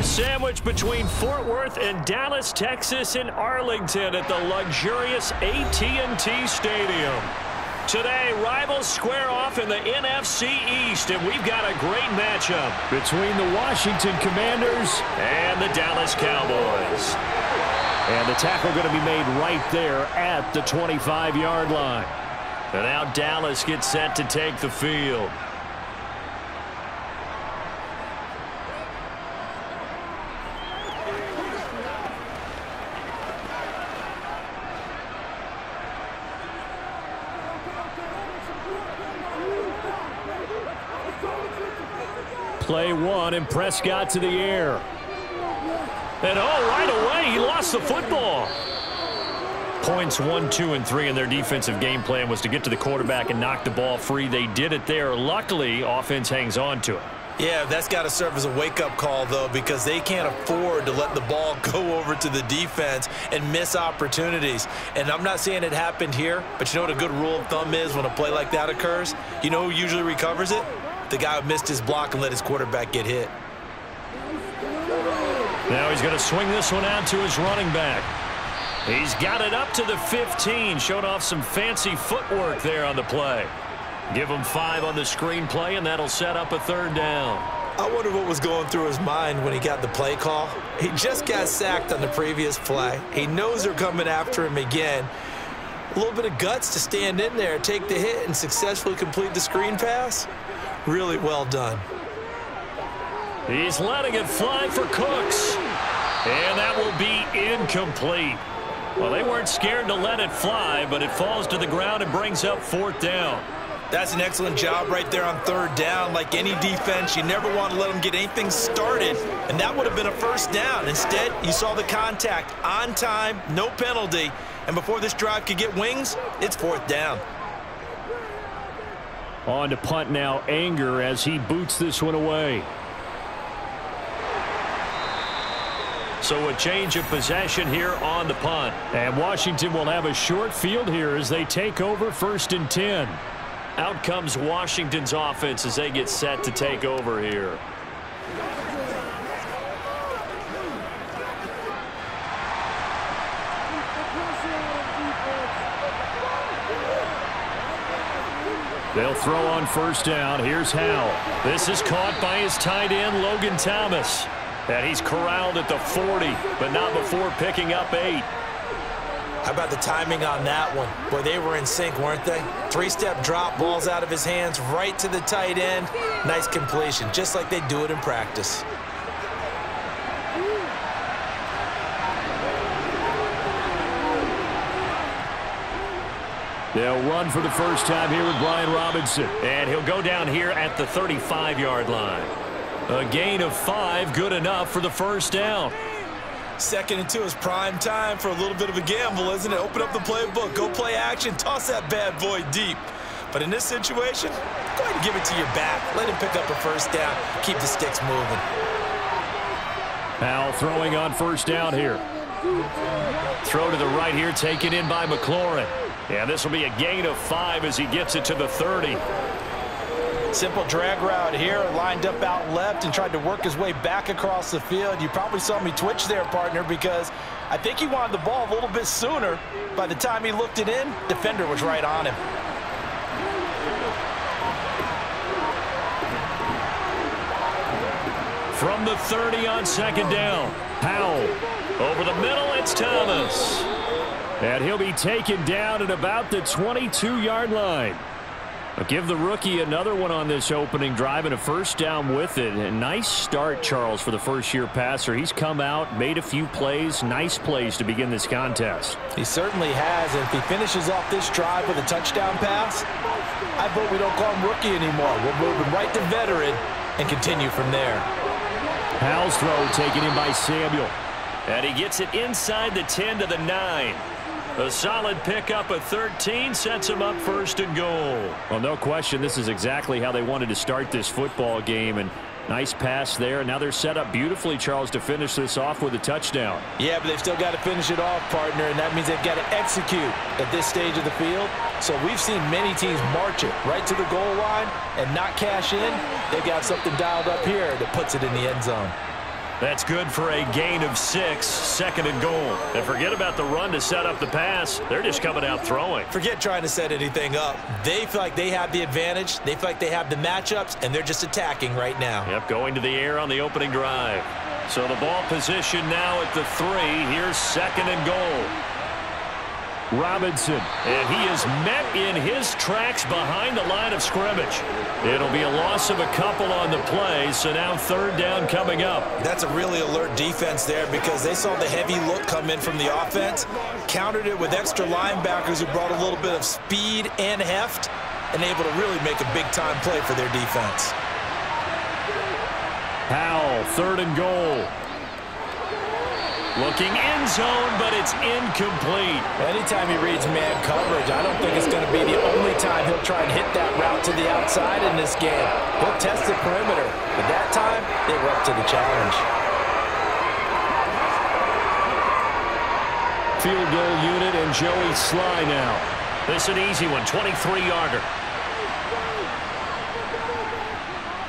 Sandwiched between Fort Worth and Dallas, Texas, and Arlington at the luxurious AT&T Stadium. Today, rivals square off in the NFC East, and we've got a great matchup between the Washington Commanders and the Dallas Cowboys. And the tackle going to be made right there at the 25-yard line. And now Dallas gets set to take the field. Play one, and Prescott to the air. And right away, he lost the football. Points 1, 2, and 3 in their defensive game plan was to get to the quarterback and knock the ball free. They did it there. Luckily, offense hangs on to it. Yeah, that's got to serve as a wake-up call, though, because they can't afford to let the ball go over to the defense and miss opportunities. And I'm not saying it happened here, but you know what a good rule of thumb is when a play like that occurs? You know who usually recovers it? The guy who missed his block and let his quarterback get hit. Now he's going to swing this one out to his running back. He's got it up to the 15. Showed off some fancy footwork there on the play. Give him 5 on the screenplay, and that'll set up a 3rd down. I wonder what was going through his mind when he got the play call. He just got sacked on the previous play. He knows they're coming after him again. A little bit of guts to stand in there, take the hit, and successfully complete the screen pass. Really well done. He's letting it fly for Cooks. And that will be incomplete. Well, they weren't scared to let it fly, but it falls to the ground and brings up 4th down. That's an excellent job right there on 3rd down. Like any defense, you never want to let them get anything started, and that would have been a 1st down. Instead, you saw the contact on time, no penalty, and before this drive could get wings, it's 4th down. On to punt now, Anger, as he boots this one away. So a change of possession here on the punt. And Washington will have a short field here as they take over 1st and 10. Out comes Washington's offense as they get set to take over here. They'll throw on 1st down. Here's Howell. This is caught by his tight end, Logan Thomas. And he's corralled at the 40, but not before picking up 8. How about the timing on that one? Boy, they were in sync, weren't they? 3-step drop, balls out of his hands, right to the tight end. Nice completion, just like they do it in practice. They'll run for the first time here with Brian Robinson. And he'll go down here at the 35-yard line. A gain of 5, good enough for the 1st down. 2nd and 2 is prime time for a little bit of a gamble, isn't it? Open up the playbook, go play action, toss that bad boy deep. But in this situation, go ahead and give it to your back. Let him pick up a 1st down, keep the sticks moving. Howell throwing on 1st down here. Throw to the right here, taken in by McLaurin. Yeah, this will be a gain of 5 as he gets it to the 30. Simple drag route here, lined up out left and tried to work his way back across the field. You probably saw me twitch there, partner, because I think he wanted the ball a little bit sooner. By the time he looked it in, defender was right on him. From the 30 on 2nd down, Howell. Over the middle, it's Thomas. And he'll be taken down at about the 22-yard line. I'll give the rookie another one on this opening drive and a 1st down with it. A nice start, Charles, for the first-year passer. He's come out, made a few plays, nice plays to begin this contest. He certainly has, and if he finishes off this drive with a touchdown pass, I vote we don't call him rookie anymore. We'll move him right to veteran and continue from there. Howell's throw taken in by Samuel. And he gets it inside the 10 to the 9. A solid pickup of 13 sets him up 1st and goal. Well, no question, this is exactly how they wanted to start this football game. And nice pass there. Now they're set up beautifully, Charles, to finish this off with a touchdown. Yeah, but they've still got to finish it off, partner, and that means they've got to execute at this stage of the field. So we've seen many teams march it right to the goal line and not cash in. They've got something dialed up here that puts it in the end zone. That's good for a gain of 6, 2nd and goal. And forget about the run to set up the pass. They're just coming out throwing. Forget trying to set anything up. They feel like they have the advantage. They feel like they have the matchups, and they're just attacking right now. Yep, going to the air on the opening drive. So the ball position now at the 3. Here's 2nd and goal. Robinson, and he is met in his tracks behind the line of scrimmage. It'll be a loss of a couple on the play, so now 3rd down coming up. That's a really alert defense there because they saw the heavy look come in from the offense, countered it with extra linebackers who brought a little bit of speed and heft, and able to really make a big-time play for their defense. Howell, 3rd and goal. Looking end zone, but it's incomplete. Anytime he reads man coverage, I don't think it's going to be the only time he'll try and hit that route to the outside in this game. He'll test the perimeter, but that time, they were up to the challenge. Field goal unit and Joey Sly now. This is an easy one, 23-yarder.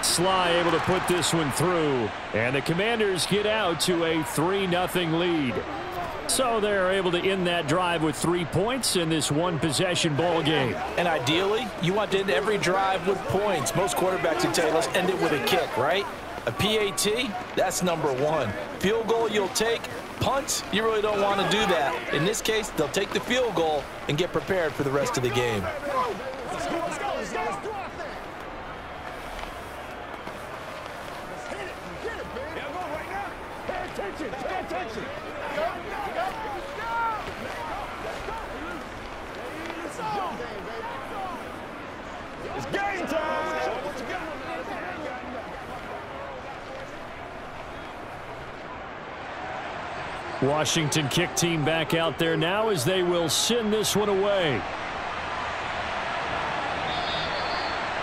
Sly able to put this one through, and the Commanders get out to a 3-0 lead. So they're able to end that drive with 3 points in this one-possession ball game. And ideally, you want to end every drive with points. Most quarterbacks would tell you, let's end it with a kick, right? A PAT, that's number 1. Field goal you'll take. Punts, you really don't want to do that. In this case, they'll take the field goal and get prepared for the rest of the game. It's game time! Washington kick team back out there now as they will send this one away.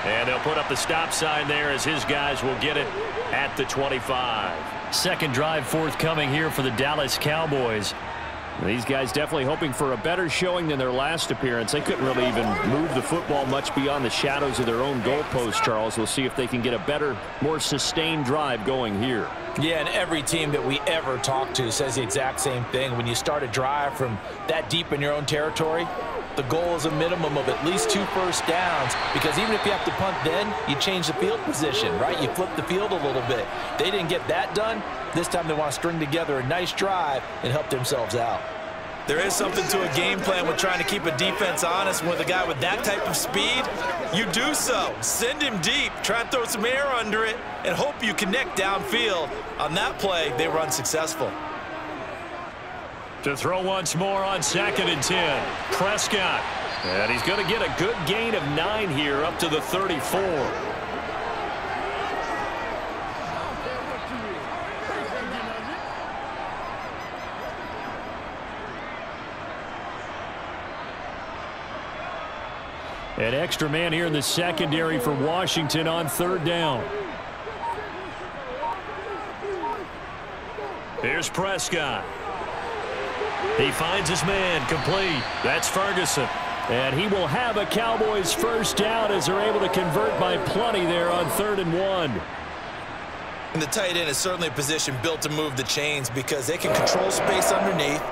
And they'll put up the stop sign there as his guys will get it at the 25. 2nd drive forthcoming here for the Dallas Cowboys. These guys definitely hoping for a better showing than their last appearance. They couldn't really even move the football much beyond the shadows of their own goalpost, Charles. We'll see if they can get a better, more sustained drive going here. Yeah, and every team that we ever talk to says the exact same thing. When you start a drive from that deep in your own territory, the goal is a minimum of at least 2 first downs, because even if you have to punt then, you change the field position, right? You flip the field a little bit. They didn't get that done. This time they want to string together a nice drive and help themselves out. There is something to a game plan with trying to keep a defense honest. With a guy with that type of speed, you do so. Send him deep, try and throw some air under it, and hope you connect downfield. On that play, they were unsuccessful. To throw once more on 2nd and 10. Prescott. And he's going to get a good gain of 9 here up to the 34. An extra man here in the secondary for Washington on 3rd down. Here's Prescott. He finds his man complete. That's Ferguson. And he will have a Cowboys first down as they're able to convert by plenty there on 3rd and 1. And the tight end is certainly a position built to move the chains because they can control space underneath.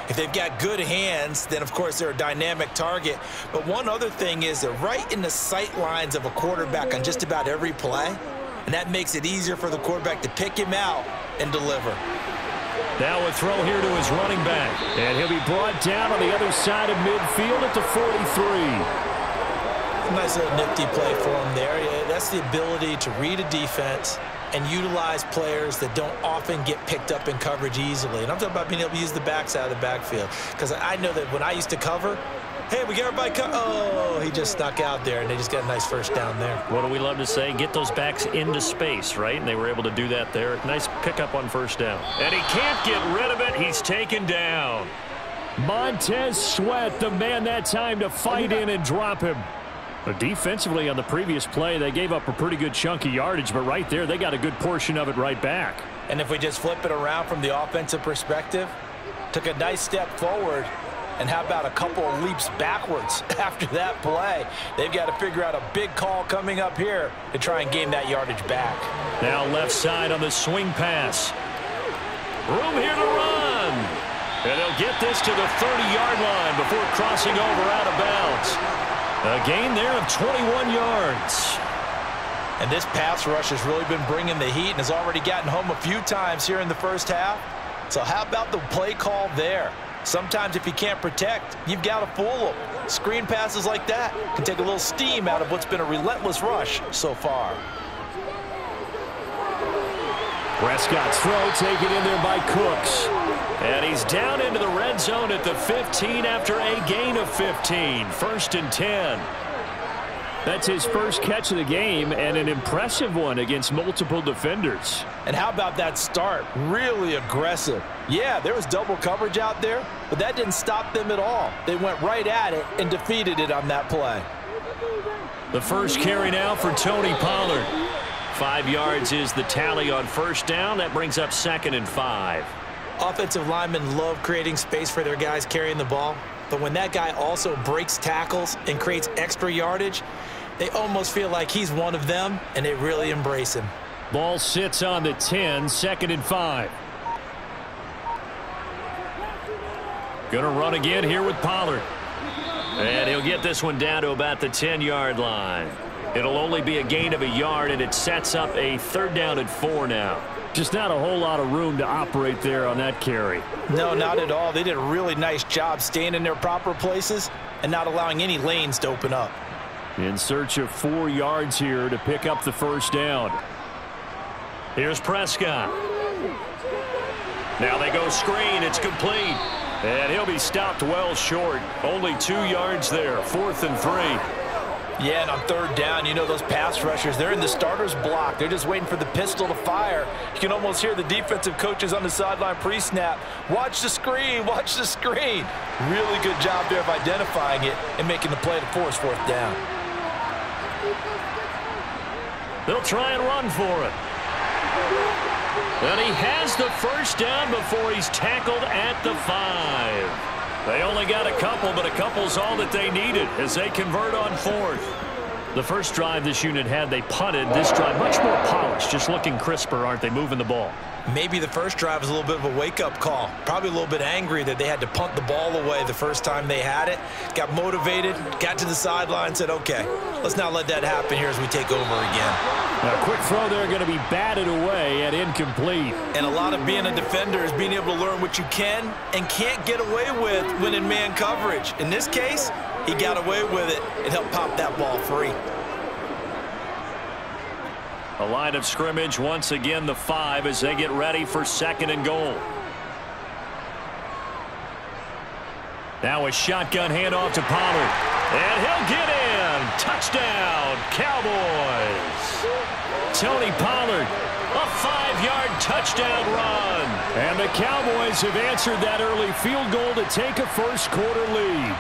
If they've got good hands, then, of course, they're a dynamic target. But one other thing is they're right in the sight lines of a quarterback on just about every play, and that makes it easier for the quarterback to pick him out and deliver. Now a throw here to his running back, and he'll be brought down on the other side of midfield at the 43. Nice little nifty play for him there. Yeah, that's the ability to read a defense and utilize players that don't often get picked up in coverage easily. And I'm talking about being able to use the backside of the backfield. Because I know that when I used to cover, hey, we got everybody oh, he just snuck out there, and they just got a nice first down there. What do we love to say? Get those backs into space, right? And they were able to do that there. Nice pickup on first down. And he can't get rid of it. He's taken down. Montez Sweat, the man that time to fight in and drop him. But defensively on the previous play, they gave up a pretty good chunk of yardage, but right there, they got a good portion of it right back. And if we just flip it around from the offensive perspective, took a nice step forward, and how about a couple of leaps backwards after that play? They've got to figure out a big call coming up here to try and gain that yardage back. Now left side on the swing pass. Room here to run. And they'll get this to the 30-yard line before crossing over out of bounds. A gain there of 21 yards. And this pass rush has really been bringing the heat and has already gotten home a few times here in the first half. So how about the play call there? Sometimes if you can't protect, you've got to fool them. Screen passes like that can take a little steam out of what's been a relentless rush so far. Prescott's throw taken in there by Cooks. And he's down into the red zone at the 15 after a gain of 15. 1st and 10. That's his first catch of the game and an impressive one against multiple defenders. And how about that start? Really aggressive. Yeah, there was double coverage out there, but that didn't stop them at all. They went right at it and defeated it on that play. The first carry now for Tony Pollard. 5 yards is the tally on first down. That brings up 2nd and 5. Offensive linemen love creating space for their guys carrying the ball, but when that guy also breaks tackles and creates extra yardage, they almost feel like he's one of them, and they really embrace him. Ball sits on the 10, 2nd and 5. Gonna run again here with Pollard. And he'll get this one down to about the 10-yard line. It'll only be a gain of a yard, and it sets up a 3rd down and 4 now. Just not a whole lot of room to operate there on that carry. No, not at all. They did a really nice job staying in their proper places and not allowing any lanes to open up. In search of 4 yards here to pick up the first down. Here's Prescott. Now they go screen. It's complete. And he'll be stopped well short. Only 2 yards there. 4th and 3. Yeah, and on 3rd down, you know those pass rushers, they're in the starter's block. They're just waiting for the pistol to fire. You can almost hear the defensive coaches on the sideline pre-snap. Watch the screen, watch the screen. Really good job there of identifying it and making the play to force 4th down. They'll try and run for it. And he has the first down before he's tackled at the 5. They only got a couple, but a couple's all that they needed as they convert on 4th. The first drive this unit had, they punted. This drive, much more polished, just looking crisper, aren't they, moving the ball? Maybe the first drive was a little bit of a wake-up call. Probably a little bit angry that they had to punt the ball away the first time they had it. Got motivated, got to the sideline, said, okay, let's not let that happen here as we take over again. A quick throw there going to be batted away and incomplete. And a lot of being a defender is being able to learn what you can and can't get away with when in man coverage. In this case, he got away with it and helped pop that ball free. A line of scrimmage, once again the 5 as they get ready for 2nd and goal. Now a shotgun handoff to Pollard. And he'll get in. Touchdown, Cowboys. Tony Pollard, a 5-yard touchdown run. And the Cowboys have answered that early field goal to take a first-quarter lead.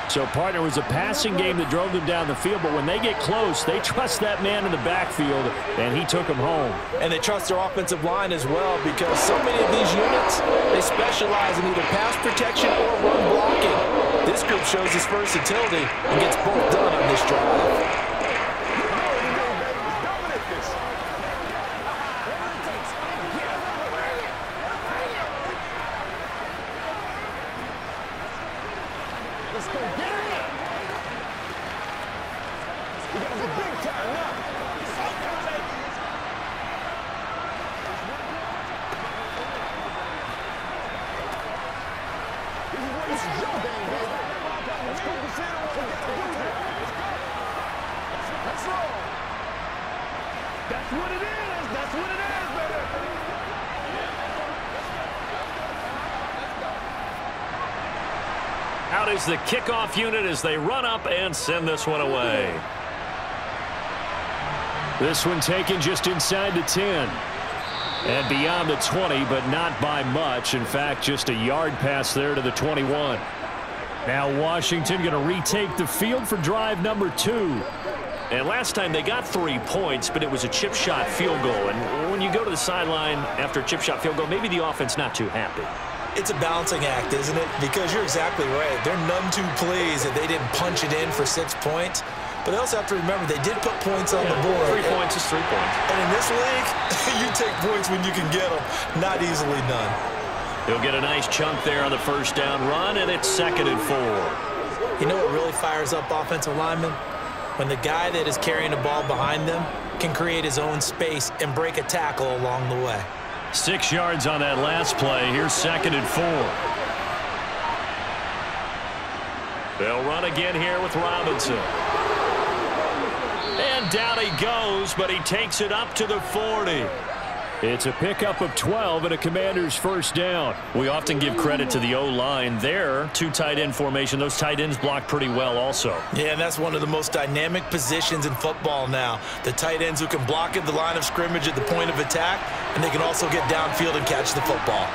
So, partner, it was a passing game that drove them down the field, but when they get close, they trust that man in the backfield, and he took them home. And they trust their offensive line as well because so many of these units, they specialize in either pass protection or run blocking. This group shows its versatility and gets both done on this drive. Out is the kickoff unit as they run up and send this one away. This one taken just inside the 10. And beyond the 20, but not by much. In fact, just a yard pass there to the 21. Now Washington going to retake the field for drive number 2. And last time they got 3 points, but it was a chip shot field goal. And when you go to the sideline after a chip shot field goal, maybe the offense not too happy. It's a balancing act, isn't it? Because you're exactly right. They're none too pleased that they didn't punch it in for 6 points. But they also have to remember they did put points on the board. 3 points is 3 points. And in this league, you take points when you can get them. Not easily done. He'll get a nice chunk there on the first down run, and it's 2nd and 4. You know what really fires up offensive linemen? When the guy that is carrying the ball behind them can create his own space and break a tackle along the way. 6 yards on that last play. Here's 2nd and 4. They'll run again here with Robinson. And down he goes, but he takes it up to the 40. It's a pickup of 12 and a Commander's first down. We often give credit to the O-line there. 2 tight end formation. Those tight ends block pretty well also. Yeah, and that's one of the most dynamic positions in football now. The tight ends who can block at the line of scrimmage at the point of attack, and they can also get downfield and catch the football.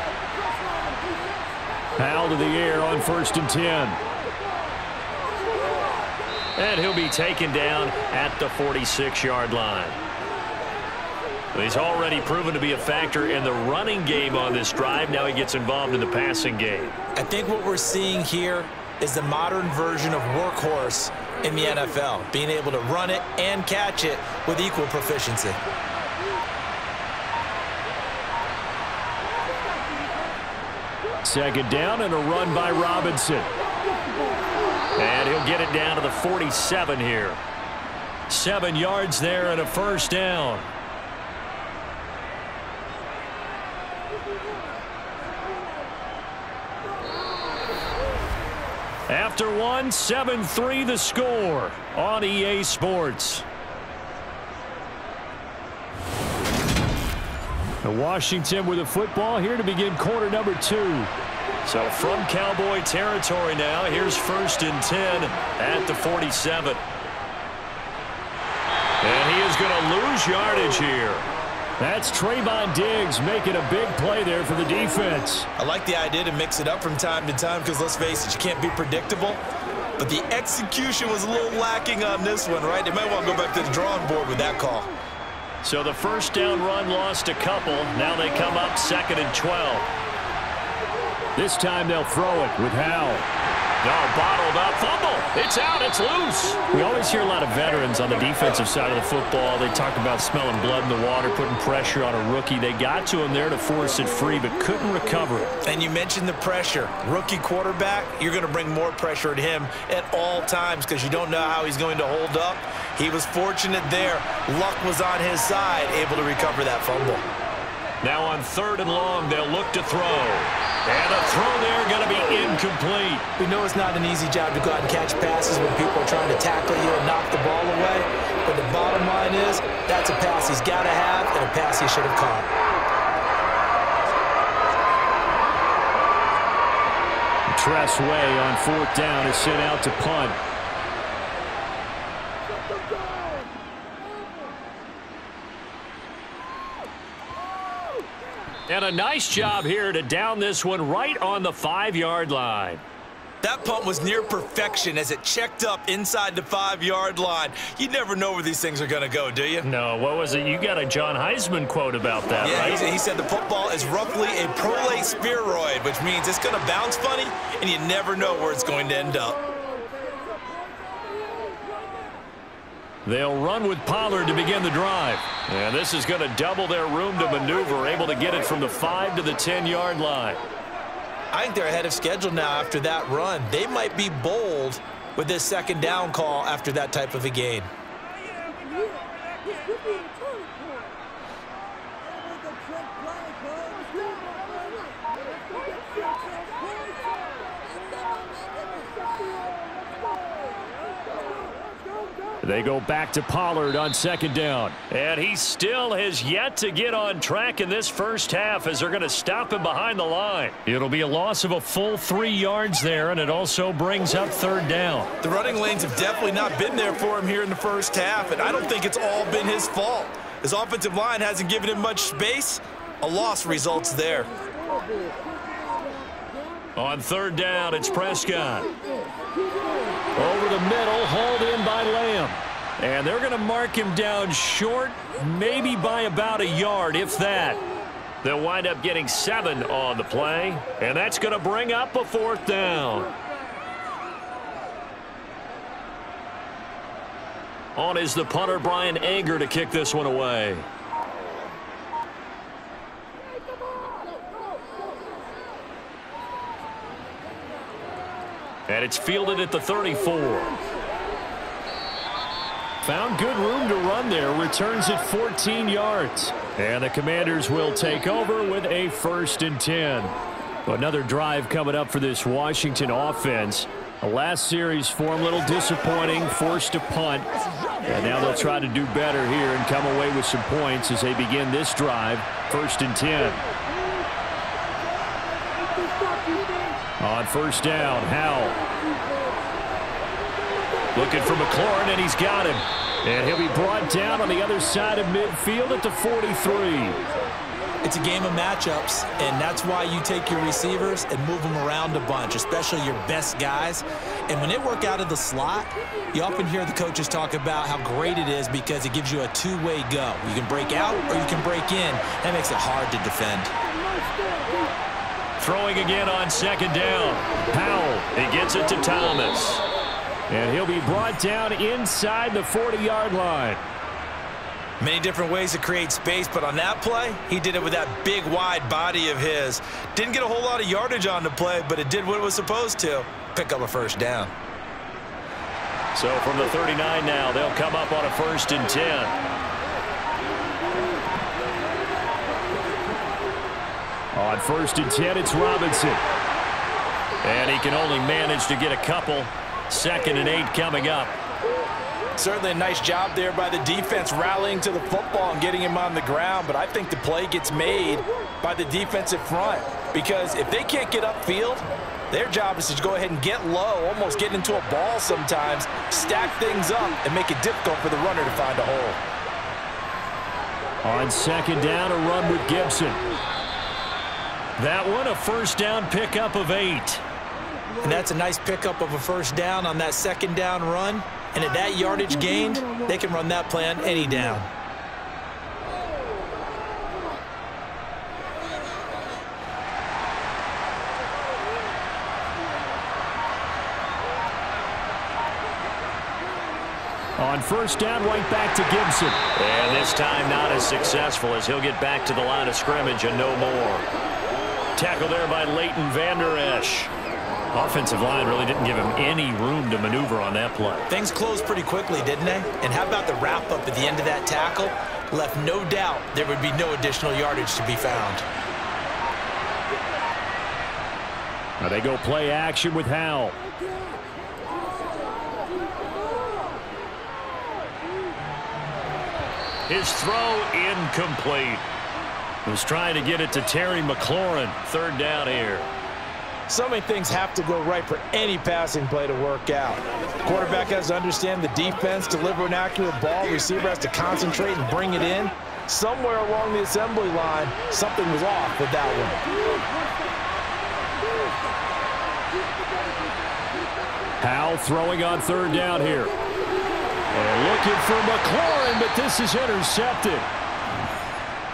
Powell to the air on 1st and 10. And he'll be taken down at the 46-yard line. He's already proven to be a factor in the running game on this drive. Now he gets involved in the passing game. I think what we're seeing here is the modern version of workhorse in the NFL, being able to run it and catch it with equal proficiency. Second down and a run by Robinson. And he'll get it down to the 47 here. 7 yards there and a first down. After one, 7-3 the score on EA Sports. Washington with a football here to begin quarter number 2. So from Cowboy territory now, here's 1st and 10 at the 47. And he is going to lose yardage here. That's Trayvon Diggs making a big play there for the defense. I like the idea to mix it up from time to time because, let's face it, you can't be predictable. But the execution was a little lacking on this one, right? They might want to go back to the drawing board with that call. So the first down run lost a couple. Now they come up 2nd and 12. This time they'll throw it with Howell. No, bottled up, fumble. It's out, it's loose. We always hear a lot of veterans on the defensive side of the football. They talk about smelling blood in the water, putting pressure on a rookie. They got to him there to force it free, but couldn't recover it. And you mentioned the pressure. Rookie quarterback, you're going to bring more pressure at him at all times because you don't know how he's going to hold up. He was fortunate there. Luck was on his side, able to recover that fumble. Now on 3rd and long, they'll look to throw. And a throw there going to be incomplete. We know it's not an easy job to go out and catch passes when people are trying to tackle you and knock the ball away. But the bottom line is that's a pass he's got to have and a pass he should have caught. Tressway on 4th down is sent out to punt. And a nice job here to down this one right on the 5-yard line. That punt was near perfection as it checked up inside the 5-yard line. You never know where these things are going to go, do you? No, what was it? You got a John Heisman quote about that, yeah, right? He said the football is roughly a prolate spheroid, which means it's going to bounce funny, and you never know where it's going to end up. They'll run with Pollard to begin the drive. And this is going to double their room to maneuver, able to get it from the 5 to the 10-yard line. I think they're ahead of schedule now after that run. They might be bold with this 2nd down call after that type of a gain. They go back to Pollard on 2nd down. And he still has yet to get on track in this first half as they're going to stop him behind the line. It'll be a loss of a full 3 yards there, and it also brings up 3rd down. The running lanes have definitely not been there for him here in the first half, and I don't think it's all been his fault. His offensive line hasn't given him much space. A loss results there. On 3rd down, it's Prescott. Over the middle, hauled in by Lamb. And they're going to mark him down short, maybe by about a yard, if that. They'll wind up getting 7 on the play, and that's going to bring up a 4th down. On is the punter, Brian Anger, to kick this one away. And it's fielded at the 34. Found good room to run there. Returns it 14 yards. And the Commanders will take over with a 1st and 10. Another drive coming up for this Washington offense. The last series for them, a little disappointing, forced to punt. And now they'll try to do better here and come away with some points as they begin this drive, 1st and 10. On 1st down, Howell. Looking for McLaurin, and he's got him. And he'll be brought down on the other side of midfield at the 43. It's a game of matchups, and that's why you take your receivers and move them around a bunch, especially your best guys. And when they work out of the slot, you often hear the coaches talk about how great it is because it gives you a two-way go. You can break out or you can break in. That makes it hard to defend. Throwing again on 2nd down. Powell, he gets it to Thomas. And he'll be brought down inside the 40-yard line. Many different ways to create space, but on that play, he did it with that big, wide body of his. Didn't get a whole lot of yardage on the play, but it did what it was supposed to. Pick up a 1st down. So from the 39 now, they'll come up on a 1st and 10. On 1st and 10, it's Robinson. And he can only manage to get a couple. 2nd and 8 coming up. Certainly a nice job there by the defense rallying to the football and getting him on the ground, but I think the play gets made by the defensive front because if they can't get upfield, their job is to go ahead and get low, almost get into a ball sometimes, stack things up, and make it difficult for the runner to find a hole. On 2nd down, a run with Gibson. That one, a 1st down pickup of 8. And that's a nice pickup of a 1st down on that 2nd down run. And at that yardage gained, they can run that play on any down. On 1st down, right back to Gibson. And this time not as successful as he'll get back to the line of scrimmage and no more. Tackle there by Leighton Vander Esch. Offensive line really didn't give him any room to maneuver on that play. Things closed pretty quickly, didn't they? And how about the wrap-up at the end of that tackle? Left no doubt there would be no additional yardage to be found. Now they go play action with Howell. His throw incomplete. He was trying to get it to Terry McLaurin. 3rd down here. So many things have to go right for any passing play to work out. Quarterback has to understand the defense, deliver an accurate ball. Receiver has to concentrate and bring it in. Somewhere along the assembly line, something was off with that one. Howell throwing on 3rd down here. And looking for McLaurin, but this is intercepted.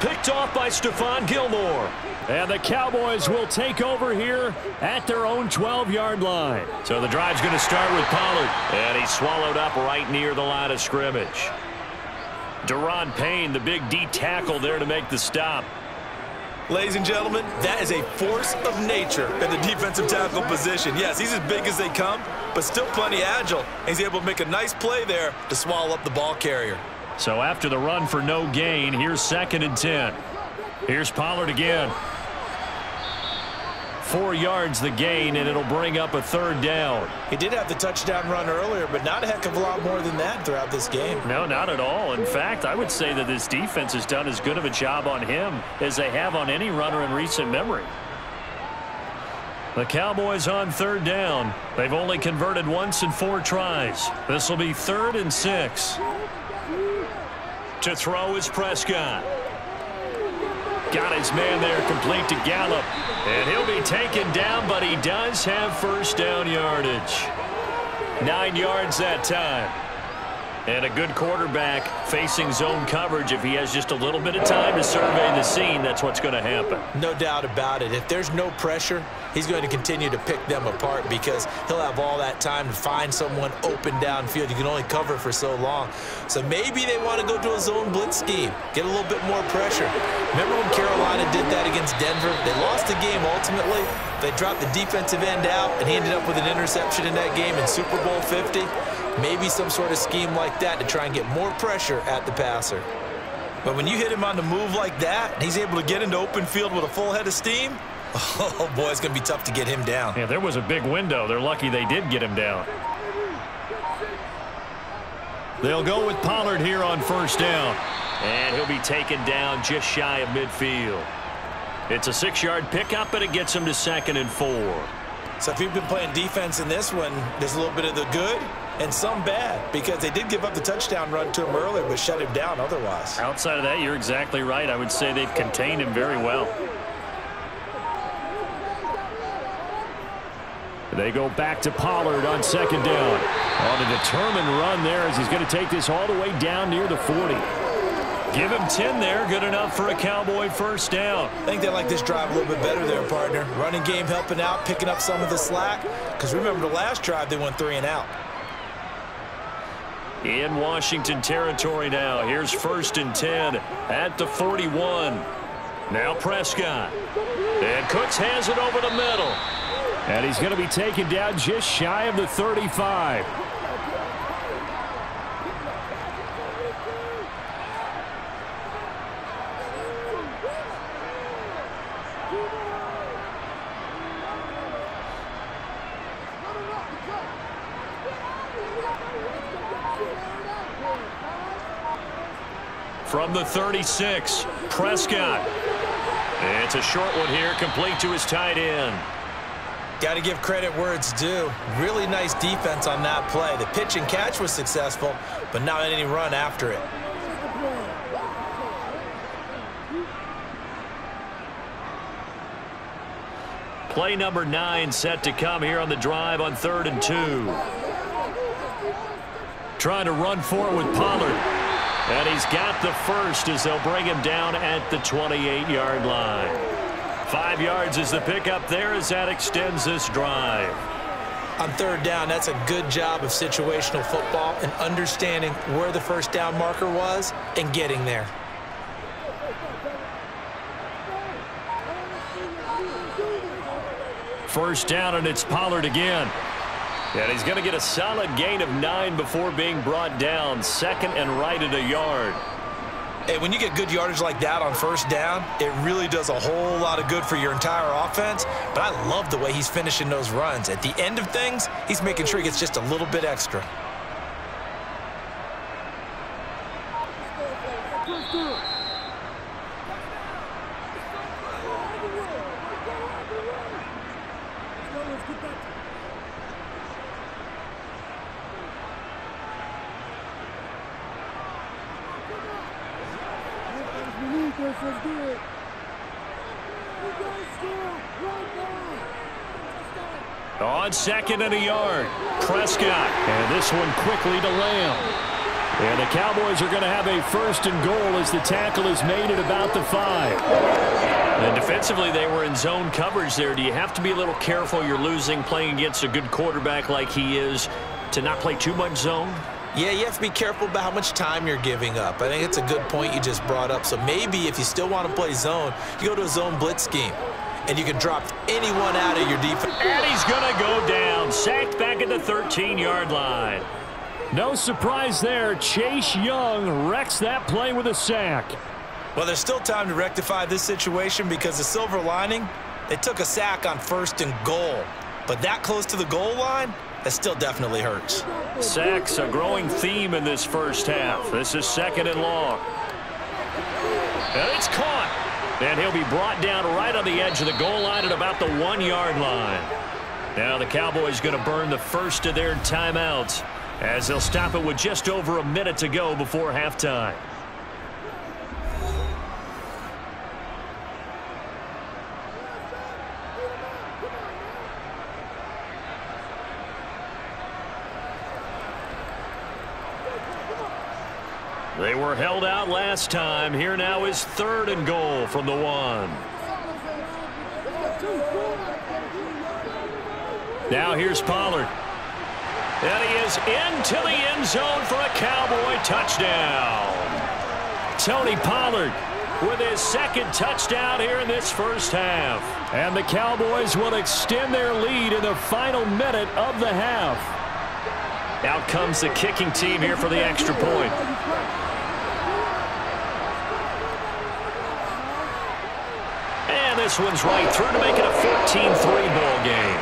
Picked off by Stephon Gilmore. And the Cowboys will take over here at their own 12-yard line. So the drive's going to start with Pollard. And he's swallowed up right near the line of scrimmage. Deron Payne, the big D tackle there to make the stop. Ladies and gentlemen, that is a force of nature in the defensive tackle position. Yes, he's as big as they come, but still plenty agile. He's able to make a nice play there to swallow up the ball carrier. So after the run for no gain, here's 2nd and 10. Here's Pollard again. 4 yards the gain, and it'll bring up a 3rd down. He did have the touchdown run earlier, but not a heck of a lot more than that throughout this game. No, not at all. In fact, I would say that this defense has done as good of a job on him as they have on any runner in recent memory. The Cowboys on 3rd down. They've only converted once in 4 tries. This will be 3rd and 6. To throw is Prescott. Got his man there, complete to Gallup. And he'll be taken down, but he does have 1st down yardage. 9 yards that time. And a good quarterback facing zone coverage. If he has just a little bit of time to survey the scene, that's what's going to happen. No doubt about it. If there's no pressure, he's going to continue to pick them apart because he'll have all that time to find someone open downfield. You can only cover for so long. So maybe they want to go to a zone blitz scheme, get a little bit more pressure. Remember when Carolina did that against Denver? They lost the game ultimately. They dropped the defensive end out, and he ended up with an interception in that game in Super Bowl 50. Maybe some sort of scheme like that to try and get more pressure at the passer. But when you hit him on the move like that, and he's able to get into open field with a full head of steam, oh, boy, it's going to be tough to get him down. Yeah, there was a big window. They're lucky they did get him down. They'll go with Pollard here on first down. And he'll be taken down just shy of midfield. It's a 6-yard pickup, and it gets him to 2nd and 4. So if you've been playing defense in this one, there's a little bit of the good and some bad, because they did give up the touchdown run to him earlier, but shut him down otherwise. Outside of that, you're exactly right. I would say they've contained him very well. They go back to Pollard on 2nd down. On a determined run there as he's going to take this all the way down near the 40. Give him 10 there. Good enough for a Cowboy first down. I think they like this drive a little bit better there, partner. Running game helping out, picking up some of the slack. Because remember the last drive, they went 3 and out. In Washington territory now. Here's 1st and 10 at the 41. Now Prescott. And Cooks has it over the middle. And he's going to be taken down just shy of the 35. From the 36, Prescott. It's a short one here, complete to his tight end. Got to give credit where it's due. Really nice defense on that play. The pitch and catch was successful, but not any run after it. Play number 9 set to come here on the drive on 3rd and 2. Trying to run for it with Pollard. And he's got the first as they'll bring him down at the 28-yard line. 5 yards is the pickup there as that extends this drive. On 3rd down, that's a good job of situational football and understanding where the first down marker was and getting there. First down, and it's Pollard again. And he's going to get a solid gain of 9 before being brought down. 2nd and right at a yard. Hey, when you get good yardage like that on first down, it really does a whole lot of good for your entire offense. But I love the way he's finishing those runs. At the end of things, he's making sure he gets just a little bit extra. On 2nd and a yard, Prescott. And this one quickly to Lamb. And the Cowboys are going to have a 1st and goal as the tackle is made at about the 5. And defensively, they were in zone coverage there. Do you have to be a little careful? You're losing playing against a good quarterback like he is to not play too much zone? Yeah, you have to be careful about how much time you're giving up. I think it's a good point you just brought up. So maybe if you still want to play zone, you go to a zone blitz scheme. And you can drop anyone out of your defense. And he's going to go down. Sacked back at the 13-yard line. No surprise there. Chase Young wrecks that play with a sack. Well, there's still time to rectify this situation because the silver lining, they took a sack on 1st and goal. But that close to the goal line, that still definitely hurts. Sacks, a growing theme in this first half. This is 2nd and long. And it's caught. And he'll be brought down right on the edge of the goal line at about the 1-yard line. Now the Cowboys going to burn the first of their timeouts as they'll stop it with just over a minute to go before halftime. They were held out last time. Here now is 3rd and goal from the 1. Now here's Pollard. And he is into the end zone for a Cowboy touchdown. Tony Pollard with his 2nd touchdown here in this first half. And the Cowboys will extend their lead in the final minute of the half. Out comes the kicking team here for the extra point. And this one's right through to make it a 14-3 ball game.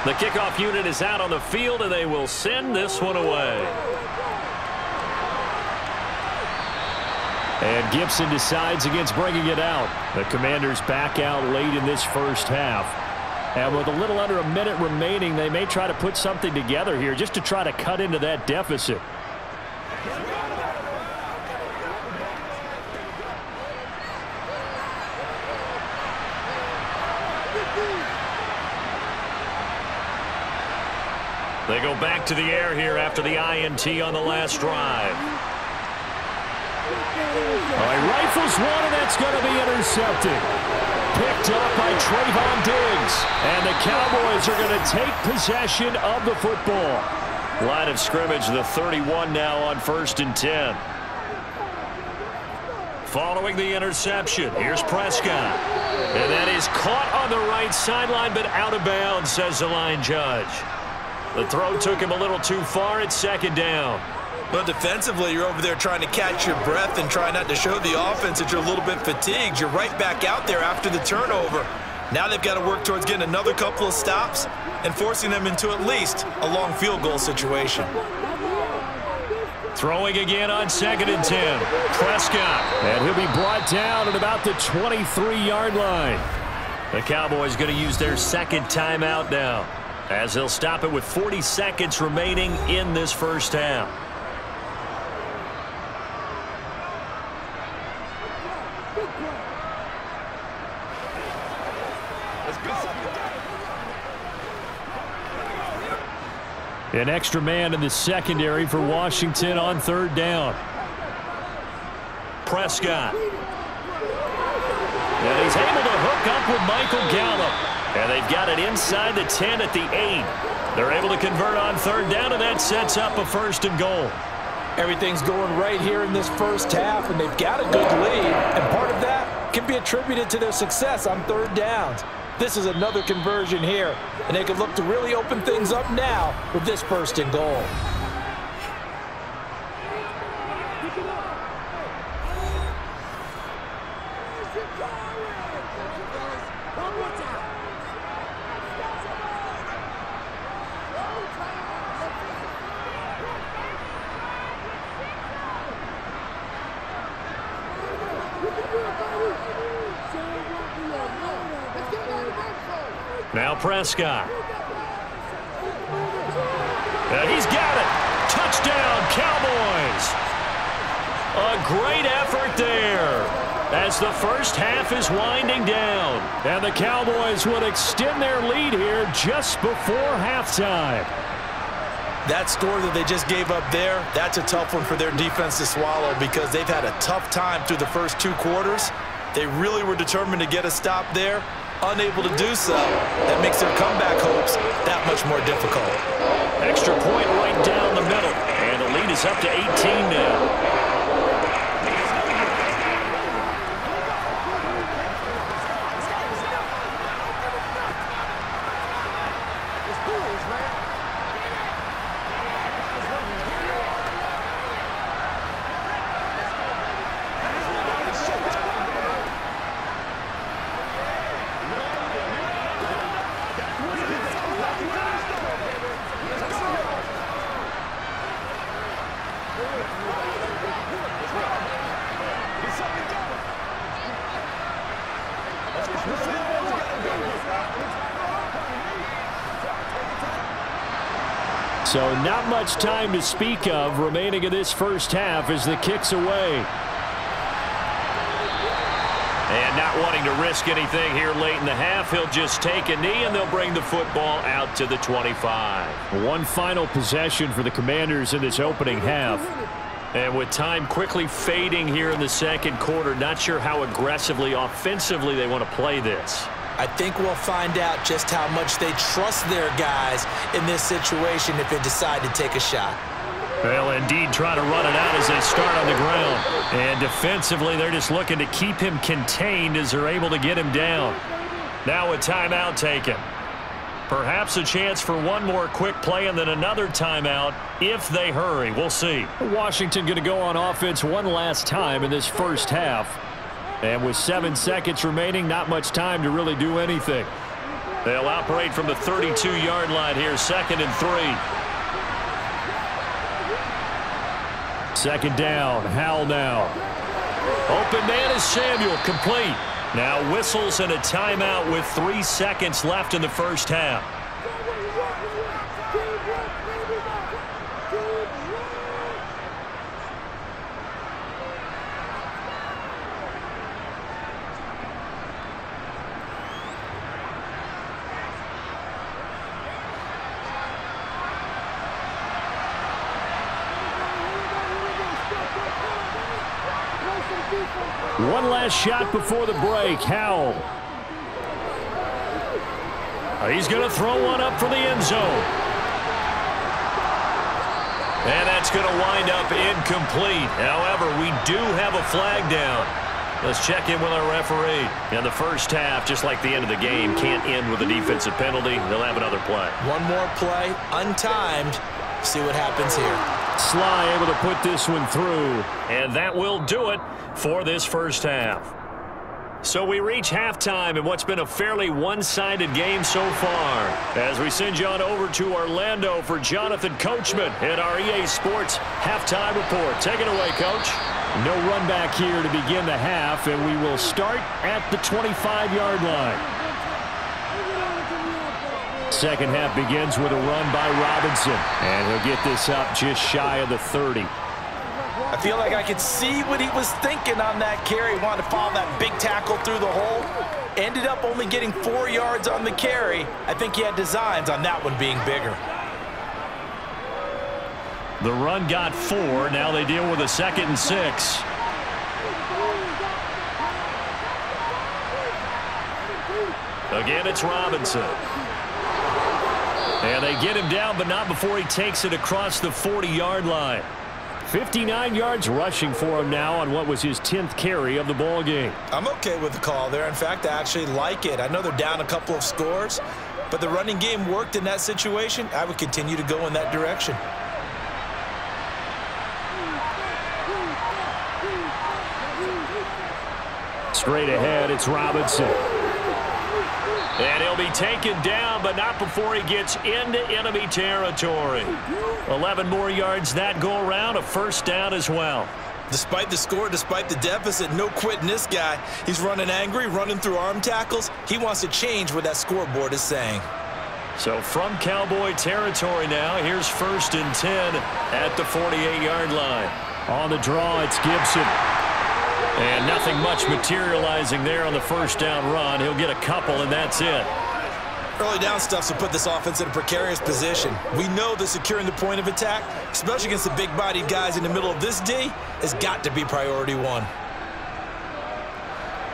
The kickoff unit is out on the field, and they will send this one away. And Gibson decides against bringing it out. The Commanders back out late in this first half. And with a little under a minute remaining, they may try to put something together here just to try to cut into that deficit. They go back to the air here after the INT on the last drive. He rifles one, and that's going to be intercepted. Picked up by Trayvon Diggs. And the Cowboys are going to take possession of the football. Line of scrimmage, the 31 now on 1st and 10. Following the interception, here's Prescott. And that is caught on the right sideline, but out of bounds, says the line judge. The throw took him a little too far. It's 2nd down. But defensively, you're over there trying to catch your breath and try not to show the offense that you're a little bit fatigued. You're right back out there after the turnover. Now they've got to work towards getting another couple of stops and forcing them into at least a long field goal situation. Throwing again on 2nd and 10. Prescott. And he'll be brought down at about the 23-yard line. The Cowboys going to use their 2nd timeout now, as they'll stop it with 40 seconds remaining in this first half. An extra man in the secondary for Washington on 3rd down. Prescott. And he's able to hook up with Michael Gallup. And they've got it inside the 10 at the 8. They're able to convert on 3rd down, and that sets up a 1st and goal. Everything's going right here in this first half, and they've got a good lead. And part of that can be attributed to their success on 3rd downs. This is another conversion here, and they can look to really open things up now with this 1st and goal. Now Prescott. And he's got it. Touchdown, Cowboys. A great effort there as the first half is winding down. And the Cowboys would extend their lead here just before halftime. That score that they just gave up there, that's a tough one for their defense to swallow because they've had a tough time through the first 2 quarters. They really were determined to get a stop there. Unable to do so, that makes their comeback hopes that much more difficult. Extra point right down the middle, and the lead is up to 18 now. So not much time to speak of remaining in this first half as the kick's away. And not wanting to risk anything here late in the half, he'll just take a knee and they'll bring the football out to the 25. One final possession for the Commanders in this opening half. And with time quickly fading here in the second quarter, not sure how aggressively, offensively they want to play this. I think we'll find out just how much they trust their guys in this situation if they decide to take a shot. They'll indeed try to run it out as they start on the ground. And defensively, they're just looking to keep him contained as they're able to get him down. Now a timeout taken. Perhaps a chance for one more quick play and then another timeout if they hurry. We'll see. Washington going to go on offense one last time in this first half. And with 7 seconds remaining, not much time to really do anything. They'll operate from the 32-yard line here, 2nd and 3. Second down, Howell now. Open man is Samuel, complete. Now whistles and a timeout with 3 seconds left in the first half. One last shot before the break. Howell. He's going to throw one up for the end zone. And that's going to wind up incomplete. However, we do have a flag down. Let's check in with our referee. In the first half, just like the end of the game, can't end with a defensive penalty. They'll have another play. One more play, untimed. See what happens here. Sly able to put this one through. And that will do it for this first half. So we reach halftime in what's been a fairly one-sided game so far. As we send you on over to Orlando for Jonathan Coachman at our EA Sports Halftime Report. Take it away, Coach. No run back here to begin the half, and we will start at the 25-yard line. Second half begins with a run by Robinson, and he'll get this up just shy of the 30. I feel like I could see what he was thinking on that carry. He wanted to follow that big tackle through the hole. Ended up only getting 4 yards on the carry. I think he had designs on that one being bigger. The run got 4. Now they deal with a 2nd and 6. Again, it's Robinson. And they get him down, but not before he takes it across the 40-yard line. 59 yards rushing for him now on what was his 10th carry of the ball game. I'm okay with the call there. In fact, I actually like it. I know they're down a couple of scores, but the running game worked in that situation. I would continue to go in that direction. Straight ahead, it's Robinson. And he'll be taken down, but not before he gets into enemy territory. 11 more yards that go around, a first down as well. Despite the score, despite the deficit, no quitting this guy. He's running angry, running through arm tackles. He wants to change what that scoreboard is saying. So from Cowboy territory now, here's 1st and 10 at the 48-yard line. On the draw, it's Gibson. And nothing much materializing there on the first down run. He'll get a couple, and that's it. Early down stuffs will put this offense in a precarious position. We know that securing the point of attack, especially against the big-bodied guys in the middle of this D, has got to be priority 1.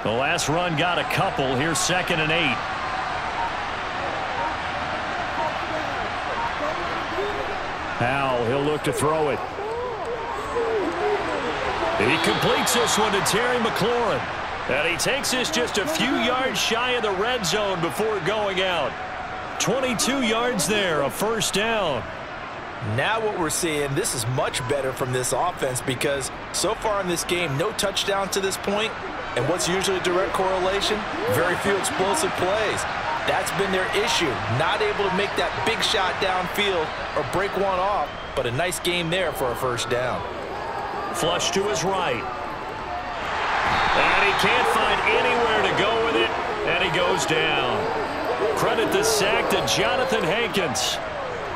The last run got a couple. Here's 2nd and 8. Howell, he'll look to throw it. He completes this one to Terry McLaurin. And he takes this just a few yards shy of the red zone before going out. 22 yards there, a first down. Now what we're seeing, this is much better from this offense because so far in this game, no touchdown to this point. And what's usually a direct correlation? Very few explosive plays. That's been their issue. Not able to make that big shot downfield or break one off, but a nice game there for a first down. Flush to his right. And he can't find anywhere to go with it. down. Credit the sack to Jonathan Hankins.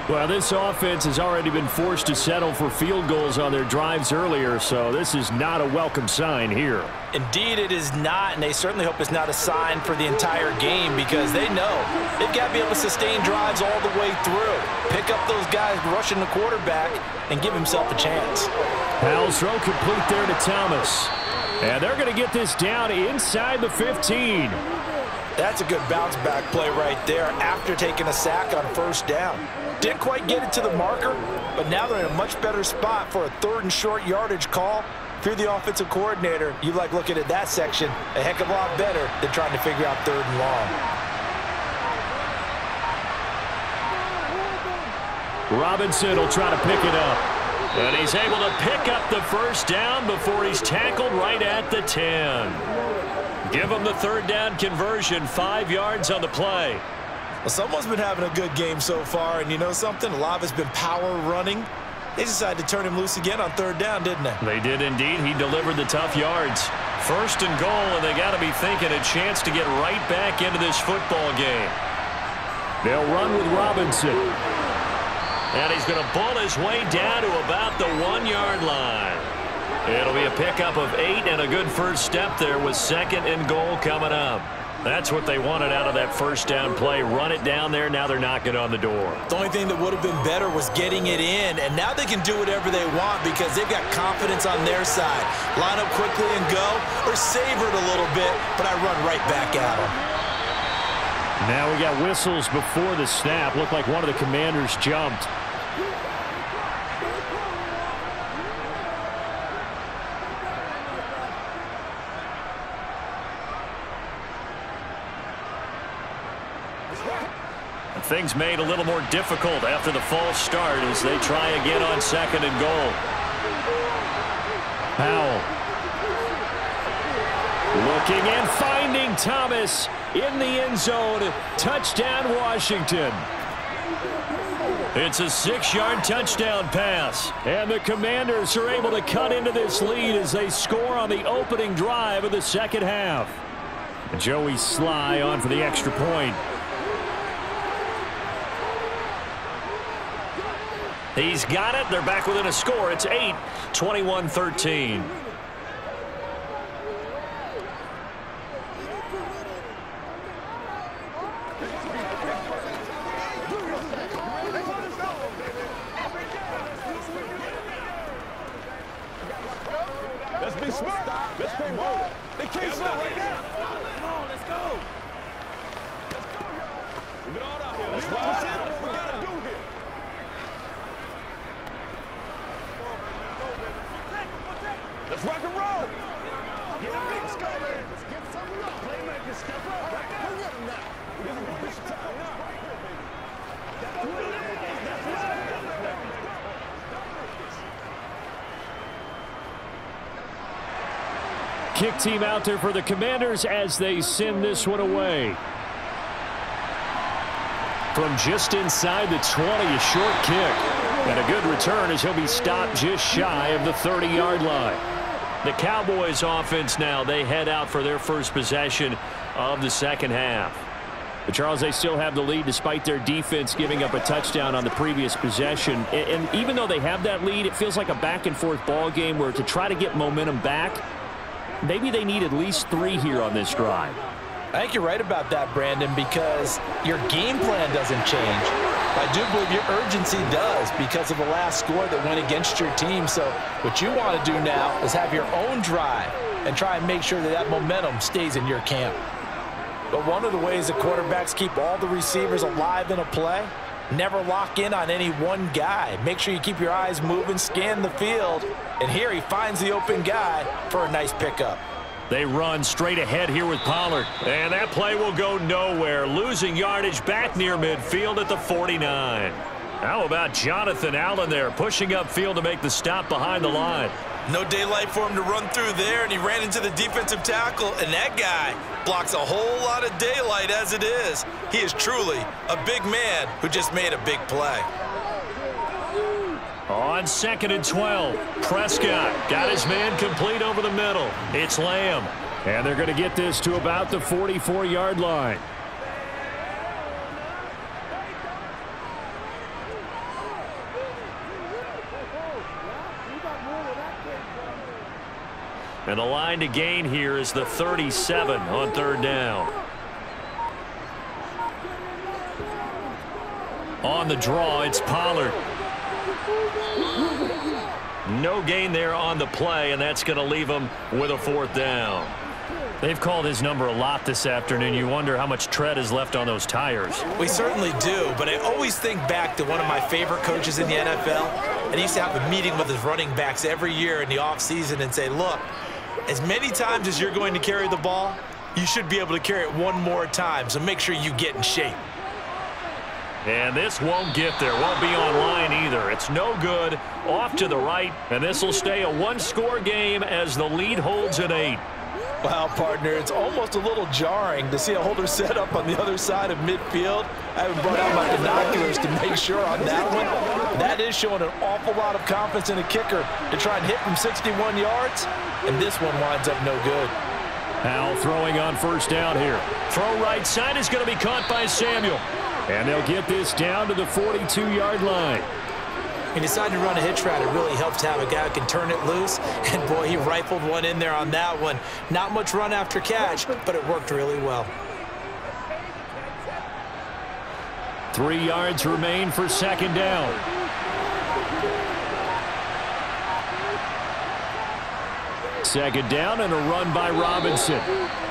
Well, this offense has already been forced to settle for field goals on their drives earlier, so this is not a welcome sign here. Indeed, it is not, and they certainly hope it's not a sign for the entire game because they know they've got to be able to sustain drives all the way through. Pick up those guys rushing the quarterback and give himself a chance. Powell's throw complete there to Thomas. And they're going to get this down inside the 15. That's a good bounce-back play right there after taking a sack on first down. Didn't quite get it to the marker, but now they're in a much better spot for a 3rd and short yardage call. If you're the offensive coordinator, you like looking at that section a heck of a lot better than trying to figure out 3rd and long. Robinson will try to pick it up. And he's able to pick up the first down before he's tackled right at the 10. Give him the 3rd down conversion, 5 yards on the play. Well, someone's been having a good game so far, and you know something? A lot of it's been power running. They decided to turn him loose again on 3rd down, didn't they? They did indeed. He delivered the tough yards. 1st and goal, and they got to be thinking a chance to get right back into this football game. They'll run with Robinson. And he's going to bull his way down to about the 1-yard line. It'll be a pickup of 8 and a good first step there with 2nd and goal coming up. That's what they wanted out of that first down play. Run it down there. Now they're knocking on the door. The only thing that would have been better was getting it in, and now they can do whatever they want because they've got confidence on their side. Line up quickly and go, or savor it a little bit, but I run right back at them. Now we got whistles before the snap. Looked like one of the Commanders jumped. Things made a little more difficult after the false start as they try again on 2nd and goal. Powell. Looking and finding Thomas in the end zone. Touchdown, Washington. It's a 6-yard touchdown pass. And the Commanders are able to cut into this lead as they score on the opening drive of the second half. Joey Sly on for the extra point. He's got it. They're back within a score. It's 8, 21-13. Let's be smart. Let's play ball. They can't stop right now. Come on, let's go. Let's go, y'all. Get all out here. Let's watch it. What we gotta do here. Let's rock and roll. Let's go, man. Let's get something up. Playmakers step up. Hurry up now. We're going to push the time now. Kick team out there for the Commanders as they send this one away. From just inside the 20, a short kick. And a good return as he'll be stopped just shy of the 30-yard line. The Cowboys offense now, they head out for their first possession of the second half. But Charles, they still have the lead despite their defense giving up a touchdown on the previous possession. And even though they have that lead, it feels like a back-and-forth ball game where to try to get momentum back, maybe they need at least 3 here on this drive. I think you're right about that, Brandon, because your game plan doesn't change. I do believe your urgency does because of the last score that went against your team. So what you want to do now is have your own drive and try and make sure that that momentum stays in your camp. But one of the ways that quarterbacks keep all the receivers alive in a play, never lock in on any one guy. Make sure you keep your eyes moving, scan the field, and here he finds the open guy for a nice pickup. They run straight ahead here with Pollard. And that play will go nowhere. Losing yardage back near midfield at the 49. How about Jonathan Allen there, pushing upfield to make the stop behind the line. No daylight for him to run through there, and he ran into the defensive tackle, and that guy blocks a whole lot of daylight as it is. He is truly a big man who just made a big play. On 2nd and 12, Prescott got his man complete over the middle. It's Lamb. And they're going to get this to about the 44-yard line. And the line to gain here is the 37 on third down. On the draw, it's Pollard. No gain there on the play, and that's going to leave him with a fourth down. They've called his number a lot this afternoon. You wonder how much tread is left on those tires. We certainly do, but I always think back to one of my favorite coaches in the NFL, and he used to have a meeting with his running backs every year in the offseason and say, look, as many times as you're going to carry the ball, you should be able to carry it one more time, so make sure you get in shape. And this won't get there. Won't be on line either. It's no good. Off to the right, and this will stay a one-score game as the lead holds at 8. Wow, partner, it's almost a little jarring to see a holder set up on the other side of midfield. I haven't brought out my binoculars to make sure on that one. That is showing an awful lot of confidence in a kicker to try and hit from 61 yards, and this one winds up no good. Howell throwing on first down here. Throw right side is going to be caught by Samuel. And they'll get this down to the 42-yard line. He decided to run a hitch route. It really helps to have a guy who can turn it loose. And, boy, he rifled one in there on that one. Not much run after catch, but it worked really well. 3 yards remain for second down. Second down and a run by Robinson.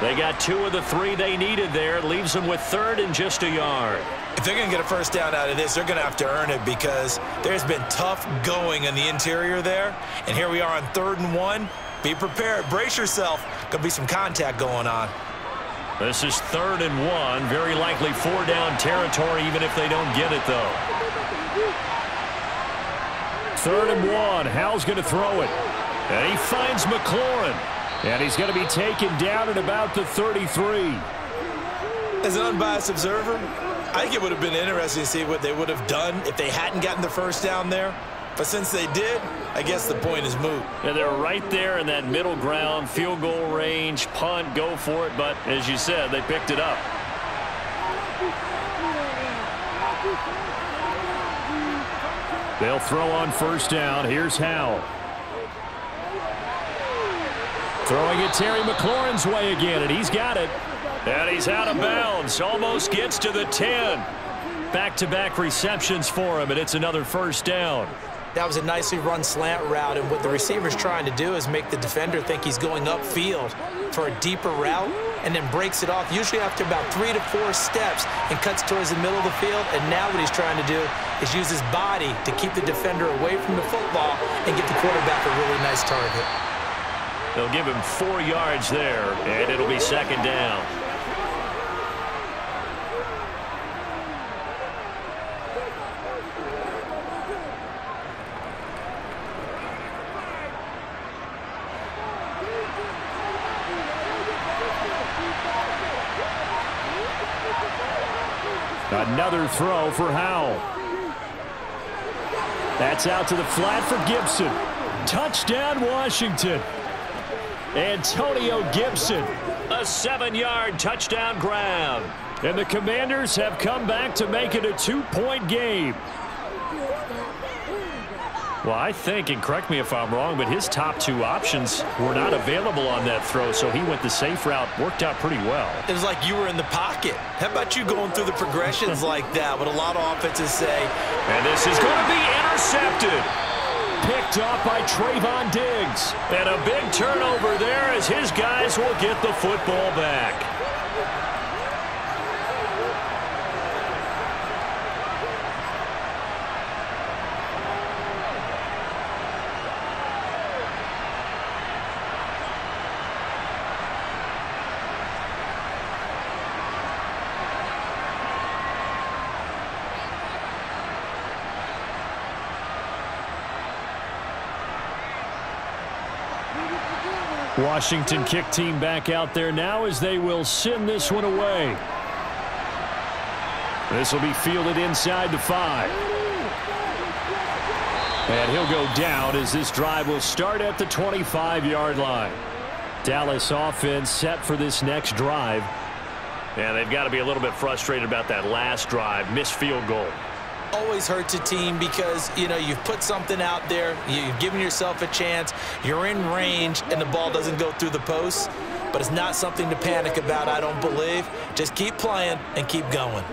They got 2 of the 3 they needed there. It leaves them with third and just a yard. If they're going to get a first down out of this, they're going to have to earn it because there's been tough going in the interior there. And here we are on 3rd and 1. Be prepared. Brace yourself. Going to be some contact going on. This is 3rd and 1. Very likely 4-down territory even if they don't get it, though. 3rd and 1. Howell's going to throw it. And he finds McLaurin. And he's going to be taken down at about the 33. As an unbiased observer, I think it would have been interesting to see what they would have done if they hadn't gotten the first down there. But since they did, I guess the point is moot. And they're right there in that middle ground, field goal range, punt, go for it. But as you said, they picked it up. They'll throw on first down. Here's Howell. Throwing it Terry McLaurin's way again, and he's got it. And he's out of bounds. Almost gets to the 10. Back-to-back receptions for him, and it's another first down. That was a nicely run slant route, and what the receiver's trying to do is make the defender think he's going upfield for a deeper route, and then breaks it off, usually after about 3 to 4 steps, and cuts towards the middle of the field. And now what he's trying to do is use his body to keep the defender away from the football and get the quarterback a really nice target. They'll give him 4 yards there, and it'll be second down. Another throw for Howell. That's out to the flat for Gibson. Touchdown, Washington. Antonio Gibson, a 7-yard touchdown grab. And the Commanders have come back to make it a 2-point game. Well, I think, and correct me if I'm wrong, but his top 2 options were not available on that throw, so he went the safe route. Worked out pretty well. It was like you were in the pocket. How about you going through the progressions like that, what a lot of offenses say? And this is going to be intercepted. Picked off by Trayvon Diggs. And a big turnover there as his guys will get the football back. Washington kick team back out there now as they will send this one away. This will be fielded inside the 5. And he'll go down as this drive will start at the 25-yard line. Dallas offense set for this next drive. And they've got to be a little bit frustrated about that last drive. Missed field goal. always hurts a team because, you know, you've put something out there, you've given yourself a chance, you're in range, and the ball doesn't go through the posts. But it's not something to panic about, I don't believe. Just keep playing and keep going.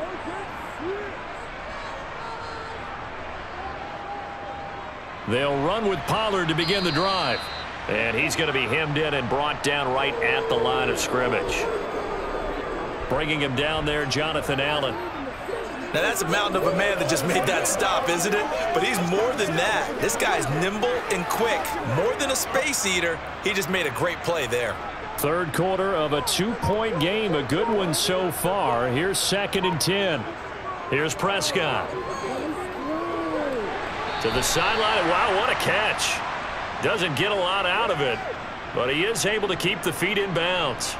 They'll run with Pollard to begin the drive. And he's going to be hemmed in and brought down right at the line of scrimmage. Bringing him down there, Jonathan Allen. Now, that's a mountain of a man that just made that stop, isn't it? But he's more than that. This guy's nimble and quick. More than a space eater, he just made a great play there. Third quarter of a 2-point game. A good one so far. Here's 2nd and 10. Here's Prescott. To the sideline. Wow, what a catch. Doesn't get a lot out of it, but he is able to keep the feet in bounds.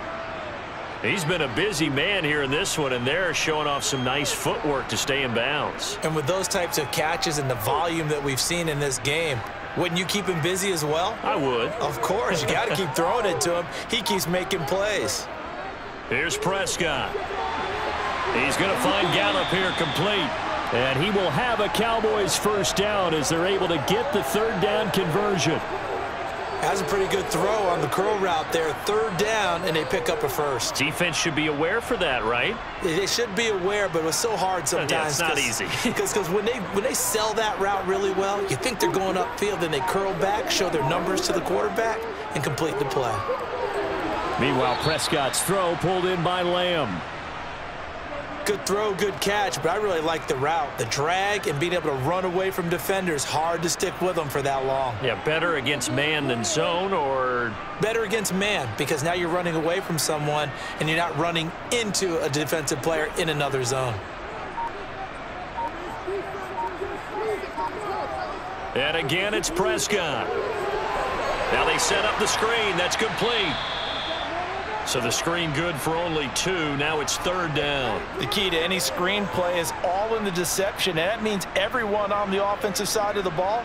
He's been a busy man here in this one, and they're showing off some nice footwork to stay in bounds. And with those types of catches and the volume that we've seen in this game, wouldn't you keep him busy as well? I would. Of course. You got to keep throwing it to him. He keeps making plays. Here's Prescott. He's going to find Gallup here complete. And he will have a Cowboys first down as they're able to get the third down conversion. Has a pretty good throw on the curl route there. Third down, and they pick up a first. Defense should be aware for that, right? They should be aware, but it was so hard sometimes. Yeah, it's not easy. Because when they sell that route really well, you think they're going upfield, then they curl back, show their numbers to the quarterback, and complete the play. Meanwhile, Prescott's throw pulled in by Lamb. Good throw, good catch, but I really like the route. The drag and being able to run away from defenders, hard to stick with them for that long. Yeah, better against man than zone, or? Better against man, because now you're running away from someone and you're not running into a defensive player in another zone. And again, it's Prescott. Now they set up the screen. That's complete. So the screen good for only 2. Now it's third down. The key to any screen play is all in the deception. And that means everyone on the offensive side of the ball.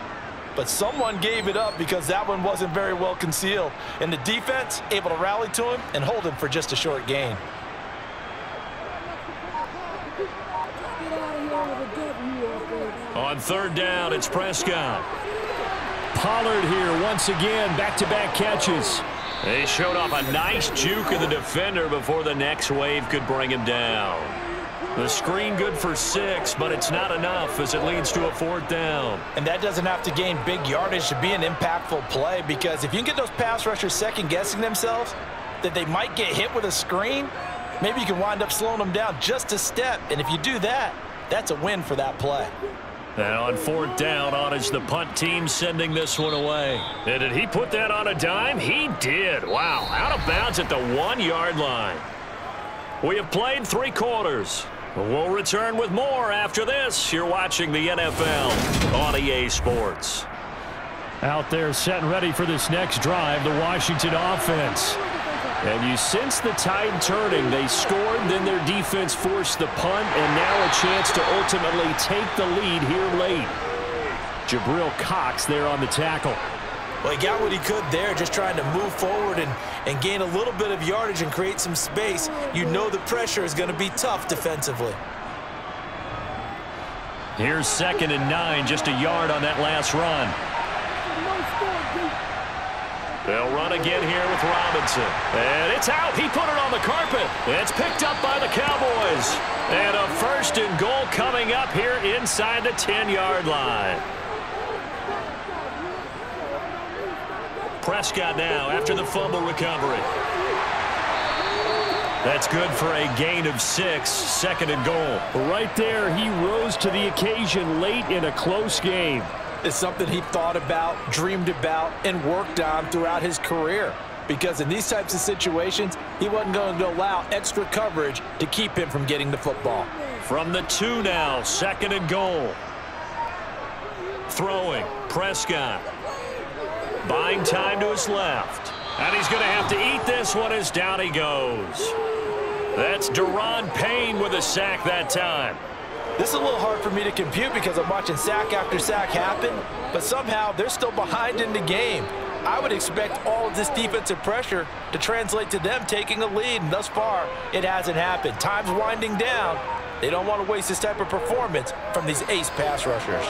But someone gave it up because that one wasn't very well concealed. And the defense able to rally to him and hold him for just a short gain. On third down, it's Prescott. Pollard here once again, back-to-back catches. They showed off a nice juke of the defender before the next wave could bring him down. The screen good for 6, but it's not enough as it leads to a fourth down. And that doesn't have to gain big yardage to be an impactful play, because if you can get those pass rushers second-guessing themselves that they might get hit with a screen, maybe you can wind up slowing them down just a step. And if you do that, that's a win for that play. And on fourth down, on is the punt team sending this one away. And did he put that on a dime? He did. Wow, out of bounds at the 1-yard line. We have played 3 quarters. We'll return with more after this. You're watching the NFL on EA Sports. Out there set and ready for this next drive, the Washington offense. And you sense the tide turning. They scored, then their defense forced the punt, and now a chance to ultimately take the lead here late. Jabril Cox there on the tackle. Well, he got what he could there, just trying to move forward and gain a little bit of yardage and create some space. You know the pressure is going to be tough defensively. Here's 2nd and 9, just a yard on that last run. They'll run again here with Robinson. And it's out. He put it on the carpet. It's picked up by the Cowboys. And a 1st and goal coming up here inside the 10-yard line. Prescott now after the fumble recovery. That's good for a gain of 6, 2nd and goal. Right there, he rose to the occasion late in a close game. It's something he thought about, dreamed about, and worked on throughout his career. Because in these types of situations, he wasn't going to allow extra coverage to keep him from getting the football. From the 2 now, 2nd and goal. Throwing, Prescott. Buying time to his left. And he's going to have to eat this one as down he goes. That's Deron Payne with a sack that time. This is a little hard for me to compute because I'm watching sack after sack happen, but somehow they're still behind in the game. I would expect all of this defensive pressure to translate to them taking a lead, and thus far, it hasn't happened. Time's winding down, They don't want to waste this type of performance from these ace pass rushers.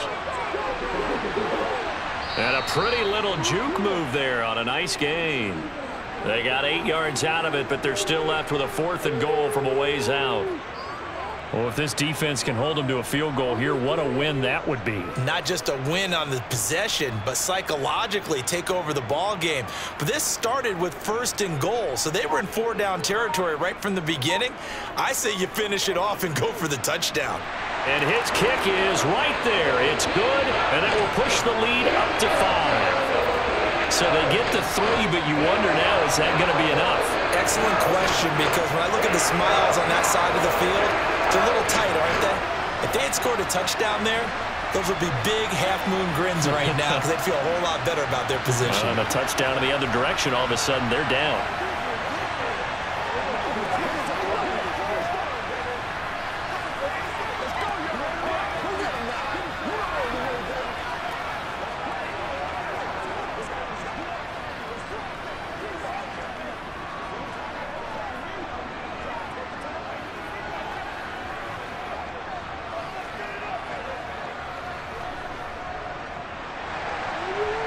And a pretty little juke move there on a nice gain. They got 8 yards out of it, but they're still left with a 4th and goal from a ways out. Well, if this defense can hold them to a field goal here, what a win that would be. Not just a win on the possession, but psychologically take over the ball game. But this started with 1st and goal, so they were in 4-down territory right from the beginning. I say you finish it off and go for the touchdown. And his kick is right there. It's good, and it will push the lead up to 5. So they get to 3, but you wonder now, is that going to be enough? Excellent question, because when I look at the smiles on that side of the field, they're a little tight, aren't they? If they had scored a touchdown there, those would be big half-moon grins right now because they'd feel a whole lot better about their position. And a touchdown in the other direction, all of a sudden they're down.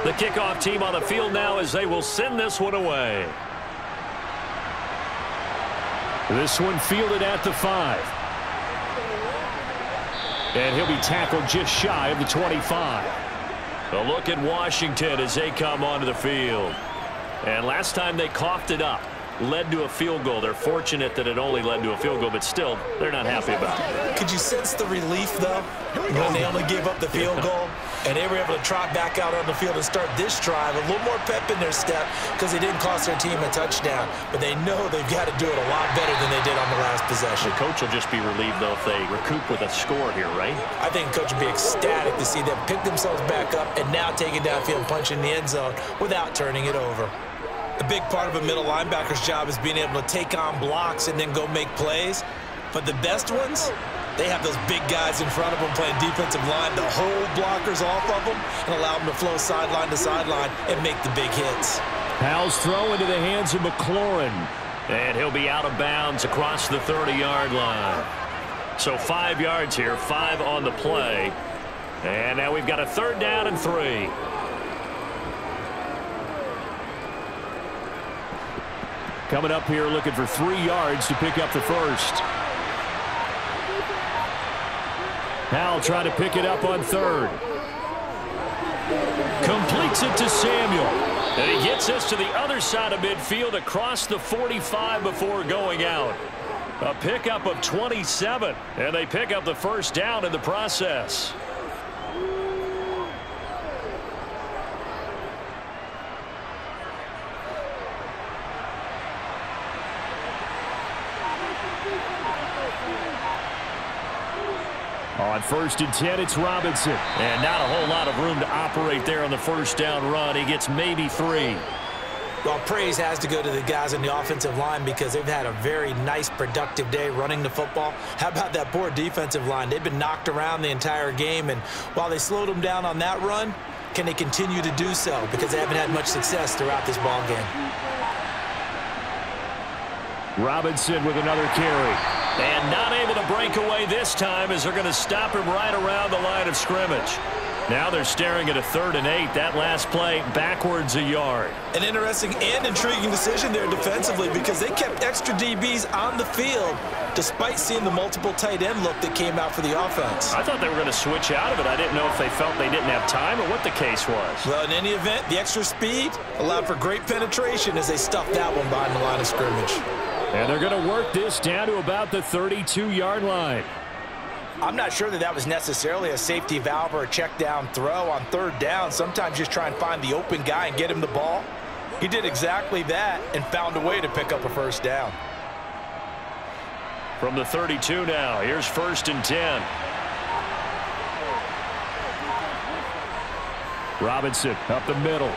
The kickoff team on the field now as they will send this one away. This one fielded at the 5. And he'll be tackled just shy of the 25. A look at Washington as they come onto the field. And last time they coughed it up, led to a field goal. They're fortunate that it only led to a field goal, but still, they're not happy about it. Could you sense the relief, though, when they only gave up the field goal? And they were able to trot back out on the field and start this drive. A little more pep in their step because they didn't cost their team a touchdown. But they know they've got to do it a lot better than they did on the last possession. The coach will just be relieved, though, if they recoup with a score here, right? I think the coach will be ecstatic to see them pick themselves back up and now take it downfield and punch in the end zone without turning it over. A big part of a middle linebacker's job is being able to take on blocks and then go make plays. But the best ones, they have those big guys in front of them playing defensive line to hold blockers off of them and allow them to flow sideline to sideline and make the big hits. Powell's throw into the hands of McLaurin. And he'll be out of bounds across the 30-yard line. So 5 yards here, 5 on the play. And now we've got a 3rd down and 3. Coming up here looking for 3 yards to pick up the first. Powell trying to pick it up on 3rd. Completes it to Samuel. And he gets us to the other side of midfield across the 45 before going out. A pickup of 27. And they pick up the first down in the process. On 1st and 10, it's Robinson. And not a whole lot of room to operate there on the first down run. He gets maybe 3. Well, praise has to go to the guys on the offensive line because they've had a very nice, productive day running the football. How about that poor defensive line? They've been knocked around the entire game, and while they slowed them down on that run, can they continue to do so? Because they haven't had much success throughout this ball game. Robinson with another carry. And not able to break away this time as they're going to stop him right around the line of scrimmage. Now they're staring at a 3rd and 8. That last play backwards a yard. An interesting and intriguing decision there defensively because they kept extra DBs on the field despite seeing the multiple tight end look that came out for the offense. I thought they were going to switch out of it. I didn't know if they felt they didn't have time or what the case was. Well, in any event, the extra speed allowed for great penetration as they stuffed that one behind the line of scrimmage. And they're going to work this down to about the 32-yard line. I'm not sure that was necessarily a safety valve or a check down throw on 3rd down. Sometimes just try and find the open guy and get him the ball. He did exactly that and found a way to pick up a first down. From the 32 now, here's 1st and 10. Robinson up the middle.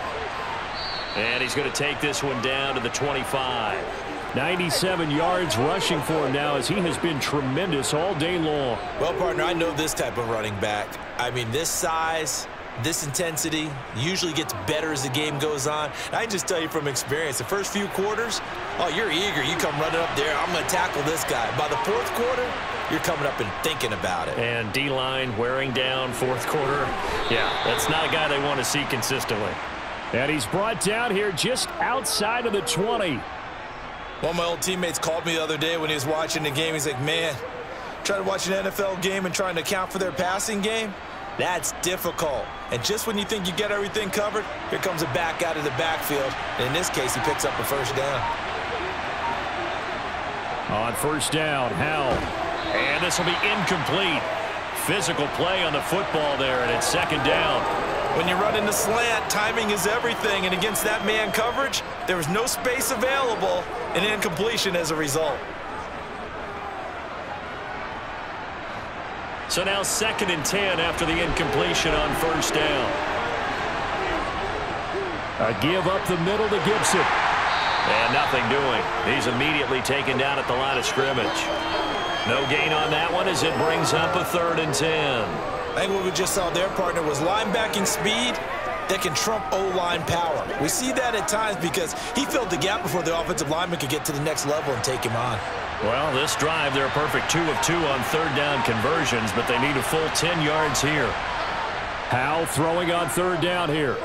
And he's going to take this one down to the 25. 97 yards rushing for him now as he has been tremendous all day long. Well, partner, I know this type of running back. I mean, this size, this intensity usually gets better as the game goes on. And I just tell you from experience, the first few quarters, oh, you're eager. You come running up there. I'm going to tackle this guy. By the 4th quarter, you're coming up and thinking about it. And D-line wearing down fourth quarter. Yeah, that's not a guy they want to see consistently. And he's brought down here just outside of the 20. One of my old teammates called me the other day when he was watching the game. He's like, man, trying to watch an NFL game and trying to account for their passing game? That's difficult. And just when you think you get everything covered, here comes a back out of the backfield. And in this case, he picks up a first down. On first down, Howell. And this will be incomplete. Physical play on the football there, and it's second down. When you run into slant, timing is everything. And against that man coverage, there was no space available, and incompletion as a result. So now 2nd and 10 after the incompletion on first down. A give up the middle to Gibson. And nothing doing. He's immediately taken down at the line of scrimmage. No gain on that one as it brings up a 3rd and 10. I think what we just saw their partner was linebacking speed that can trump O-line power. We see that at times because he filled the gap before the offensive lineman could get to the next level and take him on. Well, this drive, they're a perfect 2 of 2 on 3rd down conversions, but they need a full 10 yards here. Howell throwing on 3rd down here.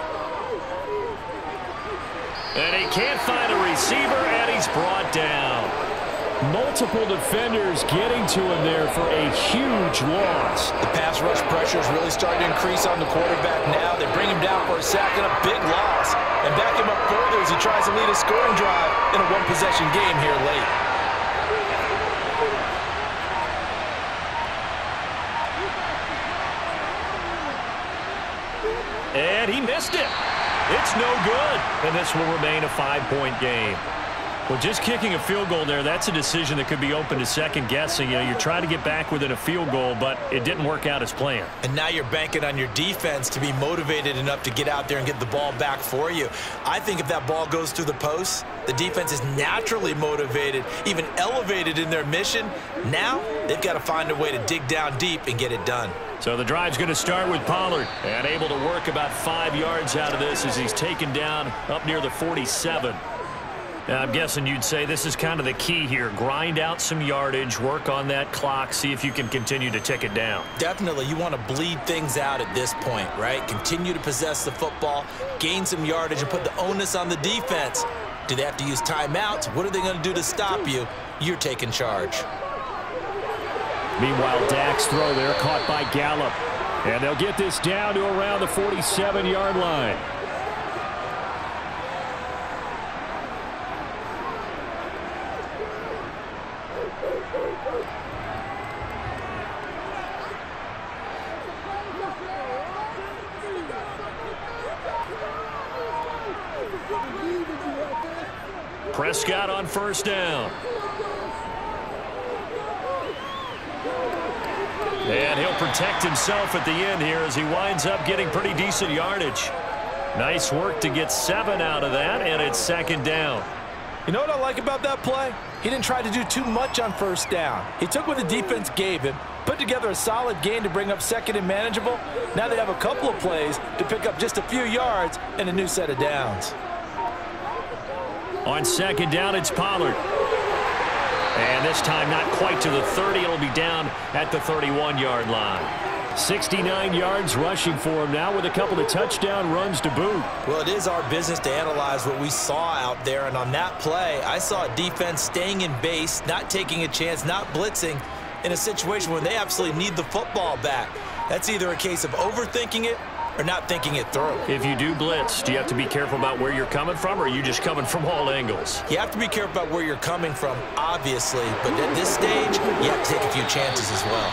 And he can't find a receiver, and he's brought down. Multiple defenders getting to him there for a huge loss. The pass rush pressure is really starting to increase on the quarterback now. They bring him down for a sack and a big loss. And back him up further as he tries to lead a scoring drive in a one-possession game here late. And he missed it. It's no good. And this will remain a 5-point game. Well, just kicking a field goal there, that's a decision that could be open to second guessing. You know, you're trying to get back within a field goal, but it didn't work out as planned. And now you're banking on your defense to be motivated enough to get out there and get the ball back for you. I think if that ball goes through the post, the defense is naturally motivated, even elevated in their mission. Now they've got to find a way to dig down deep and get it done. So the drive's going to start with Pollard, and able to work about 5 yards out of this as he's taken down up near the 47. Now, I'm guessing you'd say this is kind of the key here. Grind out some yardage, work on that clock, see if you can continue to tick it down. Definitely, you want to bleed things out at this point, right? Continue to possess the football, gain some yardage, and put the onus on the defense. Do they have to use timeouts? What are they going to do to stop you? You're taking charge. Meanwhile, Dak's throw there caught by Gallup. And they'll get this down to around the 47-yard line. Prescott on first down. And he'll protect himself at the end here as he winds up getting pretty decent yardage. Nice work to get 7 out of that, and it's second down. You know what I like about that play? He didn't try to do too much on first down. He took what the defense gave him, put together a solid gain to bring up second and manageable. Now they have a couple of plays to pick up just a few yards and a new set of downs. On second down, it's Pollard. And this time not quite to the 30. It'll be down at the 31-yard line. 69 yards rushing for him now with a couple of touchdown runs to boot. Well, it is our business to analyze what we saw out there. And on that play, I saw a defense staying in base, not taking a chance, not blitzing in a situation where they absolutely need the football back. That's either a case of overthinking it or not thinking it through. If you do blitz, do you have to be careful about where you're coming from, or are you just coming from all angles? You have to be careful about where you're coming from, obviously, but at this stage, you have to take a few chances as well.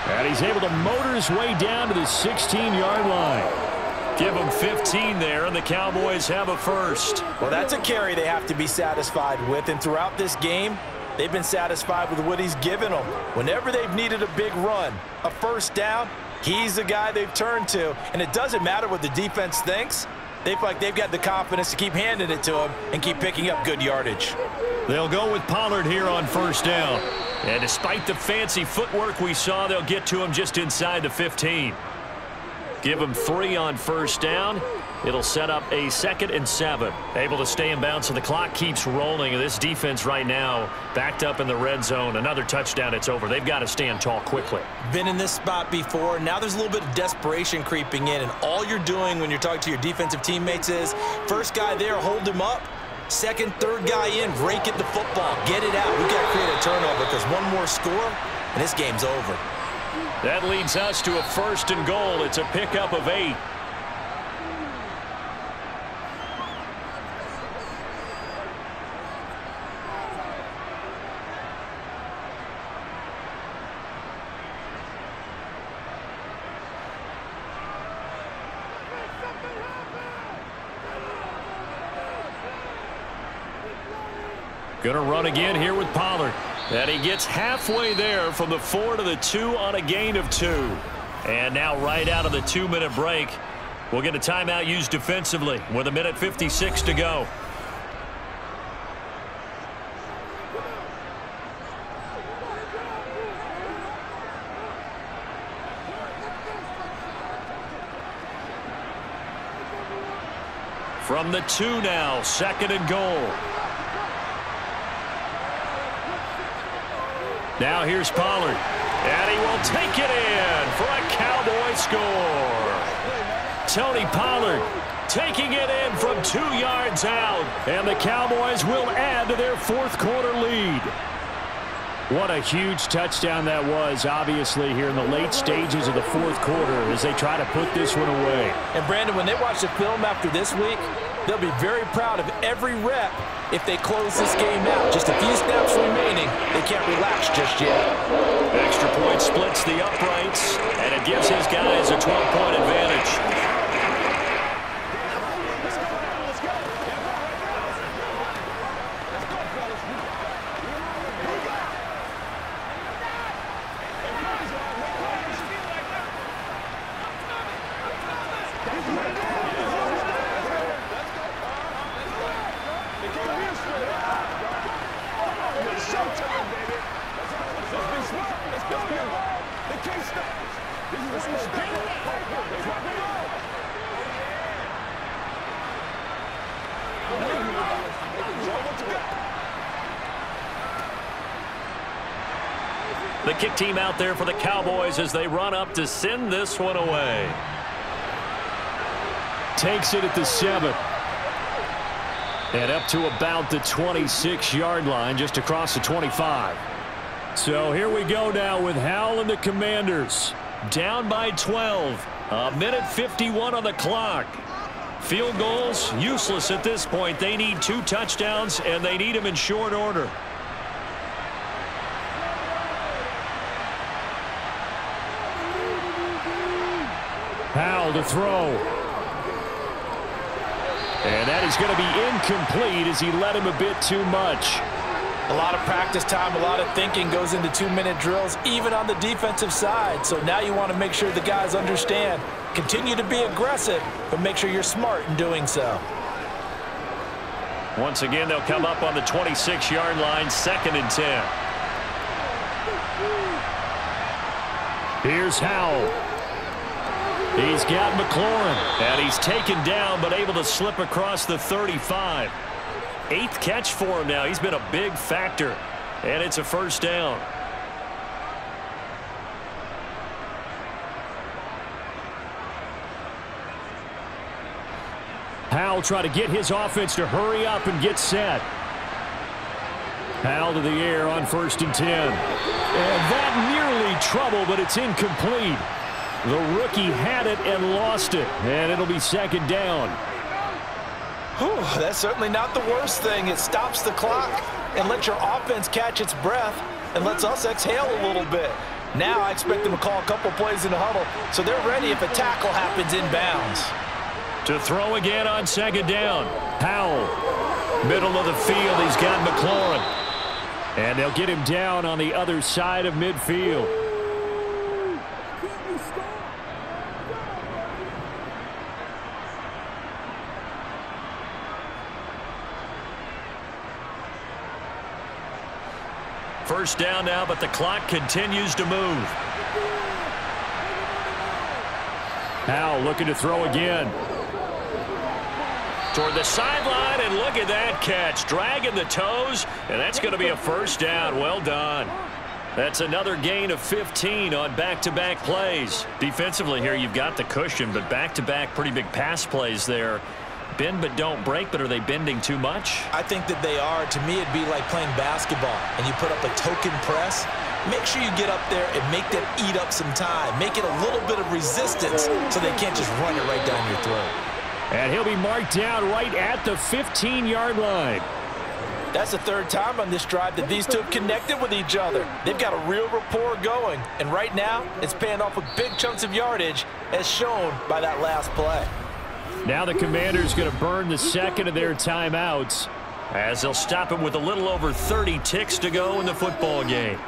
And he's able to motor his way down to the 16-yard line. Give them 15 there, and the Cowboys have a first. Well, that's a carry they have to be satisfied with, and throughout this game, they've been satisfied with what he's given them. Whenever they've needed a big run, a first down, he's the guy they've turned to, and it doesn't matter what the defense thinks. They feel like they've got the confidence to keep handing it to him and keep picking up good yardage. They'll go with Pollard here on first down. And despite the fancy footwork we saw, they'll get to him just inside the 15. Give him 3 on first down. It'll set up a 2nd and 7. Able to stay in bounds, so the clock keeps rolling. And this defense right now backed up in the red zone. Another touchdown, it's over. They've got to stand tall quickly. Been in this spot before. Now there's a little bit of desperation creeping in. And all you're doing when you're talking to your defensive teammates is, first guy there, hold him up. Second, third guy in, rake at the football. Get it out. We've got to create a turnover because one more score, and this game's over. That leads us to a 1st and goal. It's a pickup of 8. Going to run again here with Pollard. And he gets halfway there from the 4 to the 2 on a gain of 2. And now right out of the 2-minute break, we'll get a timeout used defensively with 1:56 to go. From the 2 now, 2nd and goal. Now here's Pollard, and he will take it in for a Cowboy score. Tony Pollard taking it in from 2 yards out, and the Cowboys will add to their 4th quarter lead. What a huge touchdown that was, obviously, here in the late stages of the 4th quarter as they try to put this one away. And, Brandon, when they watch the film after this week, they'll be very proud of every rep if they close this game out. Just a few snaps remaining. They can't relax just yet. Extra point splits the uprights, and it gives his guys a 12-point advantage. The kick team out there for the Cowboys as they run up to send this one away. Takes it at the 7. And up to about the 26-yard line, just across the 25. So here we go now with Howell and the Commanders. Down by 12. 1:51 on the clock. Field goals, useless at this point. They need 2 touchdowns, and they need them in short order. Howell to throw. And that is going to be incomplete as he led him a bit too much. A lot of practice time, a lot of thinking goes into 2-minute drills, even on the defensive side. So now you want to make sure the guys understand. Continue to be aggressive, but make sure you're smart in doing so. Once again, they'll come up on the 26-yard line, 2nd and 10. Here's Howell. He's got McLaurin. And he's taken down, but able to slip across the 35. 8th catch for him now. He's been a big factor. And it's a 1st down. Howell try to get his offense to hurry up and get set. Howell to the air on 1st and 10. And that nearly trouble, but it's incomplete. The rookie had it and lost it, and it'll be 2nd down. Whew, that's certainly not the worst thing. It stops the clock and lets your offense catch its breath and lets us exhale a little bit. Now I expect them to call a couple plays in the huddle, so they're ready if a tackle happens inbounds. To throw again on 2nd down. Howell, middle of the field, he's got McLaurin. And they'll get him down on the other side of midfield. First down now, but the clock continues to move. Howell looking to throw again. Toward the sideline, and look at that catch. Dragging the toes, and that's going to be a first down. Well done. That's another gain of 15 on back-to-back plays. Defensively here, you've got the cushion, but back-to-back pretty big pass plays there. Bend but don't break, but are they bending too much? I think that they are. To me, it'd be like playing basketball, and you put up a token press. Make sure you get up there and make them eat up some time. Make it a little bit of resistance so they can't just run it right down your throat. And he'll be marked down right at the 15-yard line. That's the third time on this drive that these two have connected with each other. They've got a real rapport going, and right now it's paying off with big chunks of yardage as shown by that last play. Now the Commanders going to burn the second of their timeouts as they'll stop him with a little over 30 ticks to go in the football game.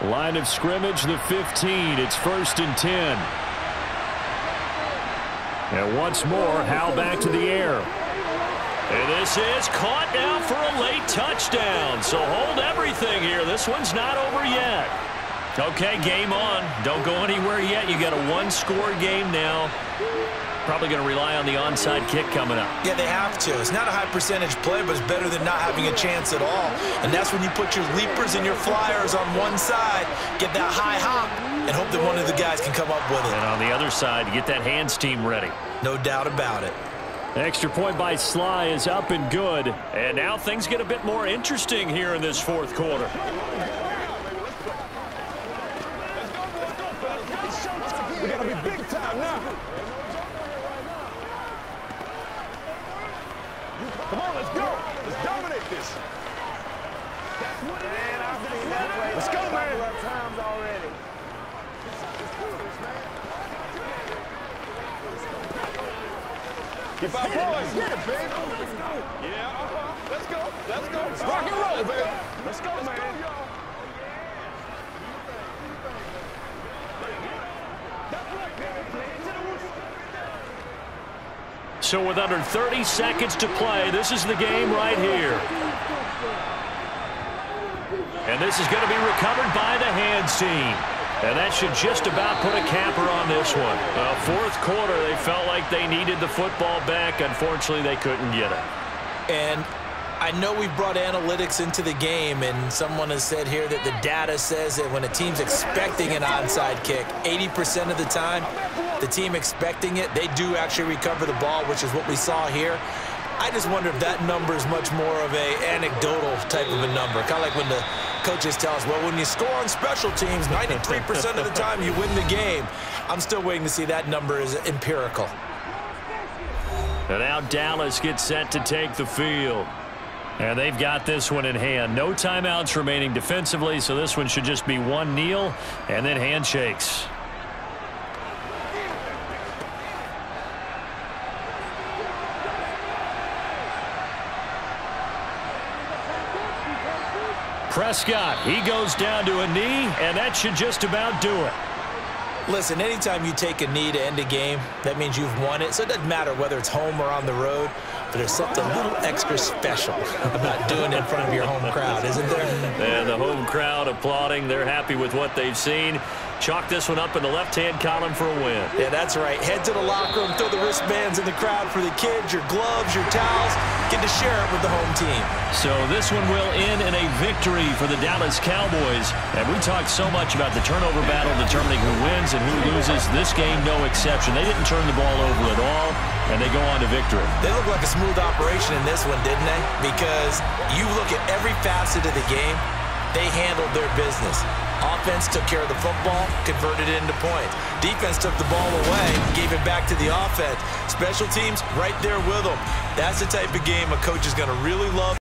Line of scrimmage, the 15. It's 1st and 10. And once more, Howell back to the air. And this is caught now for a late touchdown. So hold everything here. This one's not over yet. Okay, game on. Don't go anywhere yet. You got a one-score game now. Probably going to rely on the onside kick coming up. Yeah, they have to. It's not a high percentage play, but it's better than not having a chance at all. And that's when you put your leapers and your flyers on one side, get that high hop, and hope that one of the guys can come up with it. And on the other side, you get that hands team ready. No doubt about it. Extra point by Sly is up and good. And now things get a bit more interesting here in this fourth quarter. We got to be big time now. Come on, let's go. Let's dominate this. That's what it is. I've seen that play. Let's go, man. A couple of times already. Keep our boys. Get it, baby. Let's go. Yeah, let's go. Let's go. Let's rock and roll, baby. Let's go, man. So with under 30 seconds to play, this is the game right here. And this is going to be recovered by the hands team. And that should just about put a capper on this one. Fourth quarter, they felt like they needed the football back. Unfortunately, they couldn't get it. And I know we've brought analytics into the game, and someone has said here that the data says that when a team's expecting an onside kick, 80% of the time, the team expecting it, they do actually recover the ball, which is what we saw here. I just wonder if that number is much more of a anecdotal type of a number. Kind of like when the coaches tell us, well, when you score on special teams, 93% of the time you win the game. I'm still waiting to see that number is empirical. And now Dallas gets set to take the field. And they've got this one in hand. No timeouts remaining defensively, so this one should just be one kneel and then handshakes. Prescott, he goes down to a knee, and that should just about do it. Listen, anytime you take a knee to end a game, that means you've won it. So it doesn't matter whether it's home or on the road, but there's something a little extra special about doing it in front of your home crowd, isn't there? And the home crowd applauding. They're happy with what they've seen. Chalk this one up in the left-hand column for a win. Yeah, that's right. Head to the locker room, throw the wristbands in the crowd for the kids, your gloves, your towels. Get to share it with the home team. So this one will end in a victory for the Dallas Cowboys. And we talked so much about the turnover battle determining who wins and who loses. This game, no exception. They didn't turn the ball over at all, and they go on to victory. They look like a smooth operation in this one, didn't they? Because you look at every facet of the game, they handled their business. Offense took care of the football, converted it into points. Defense took the ball away, gave it back to the offense. Special teams right there with them. That's the type of game a coach is going to really love.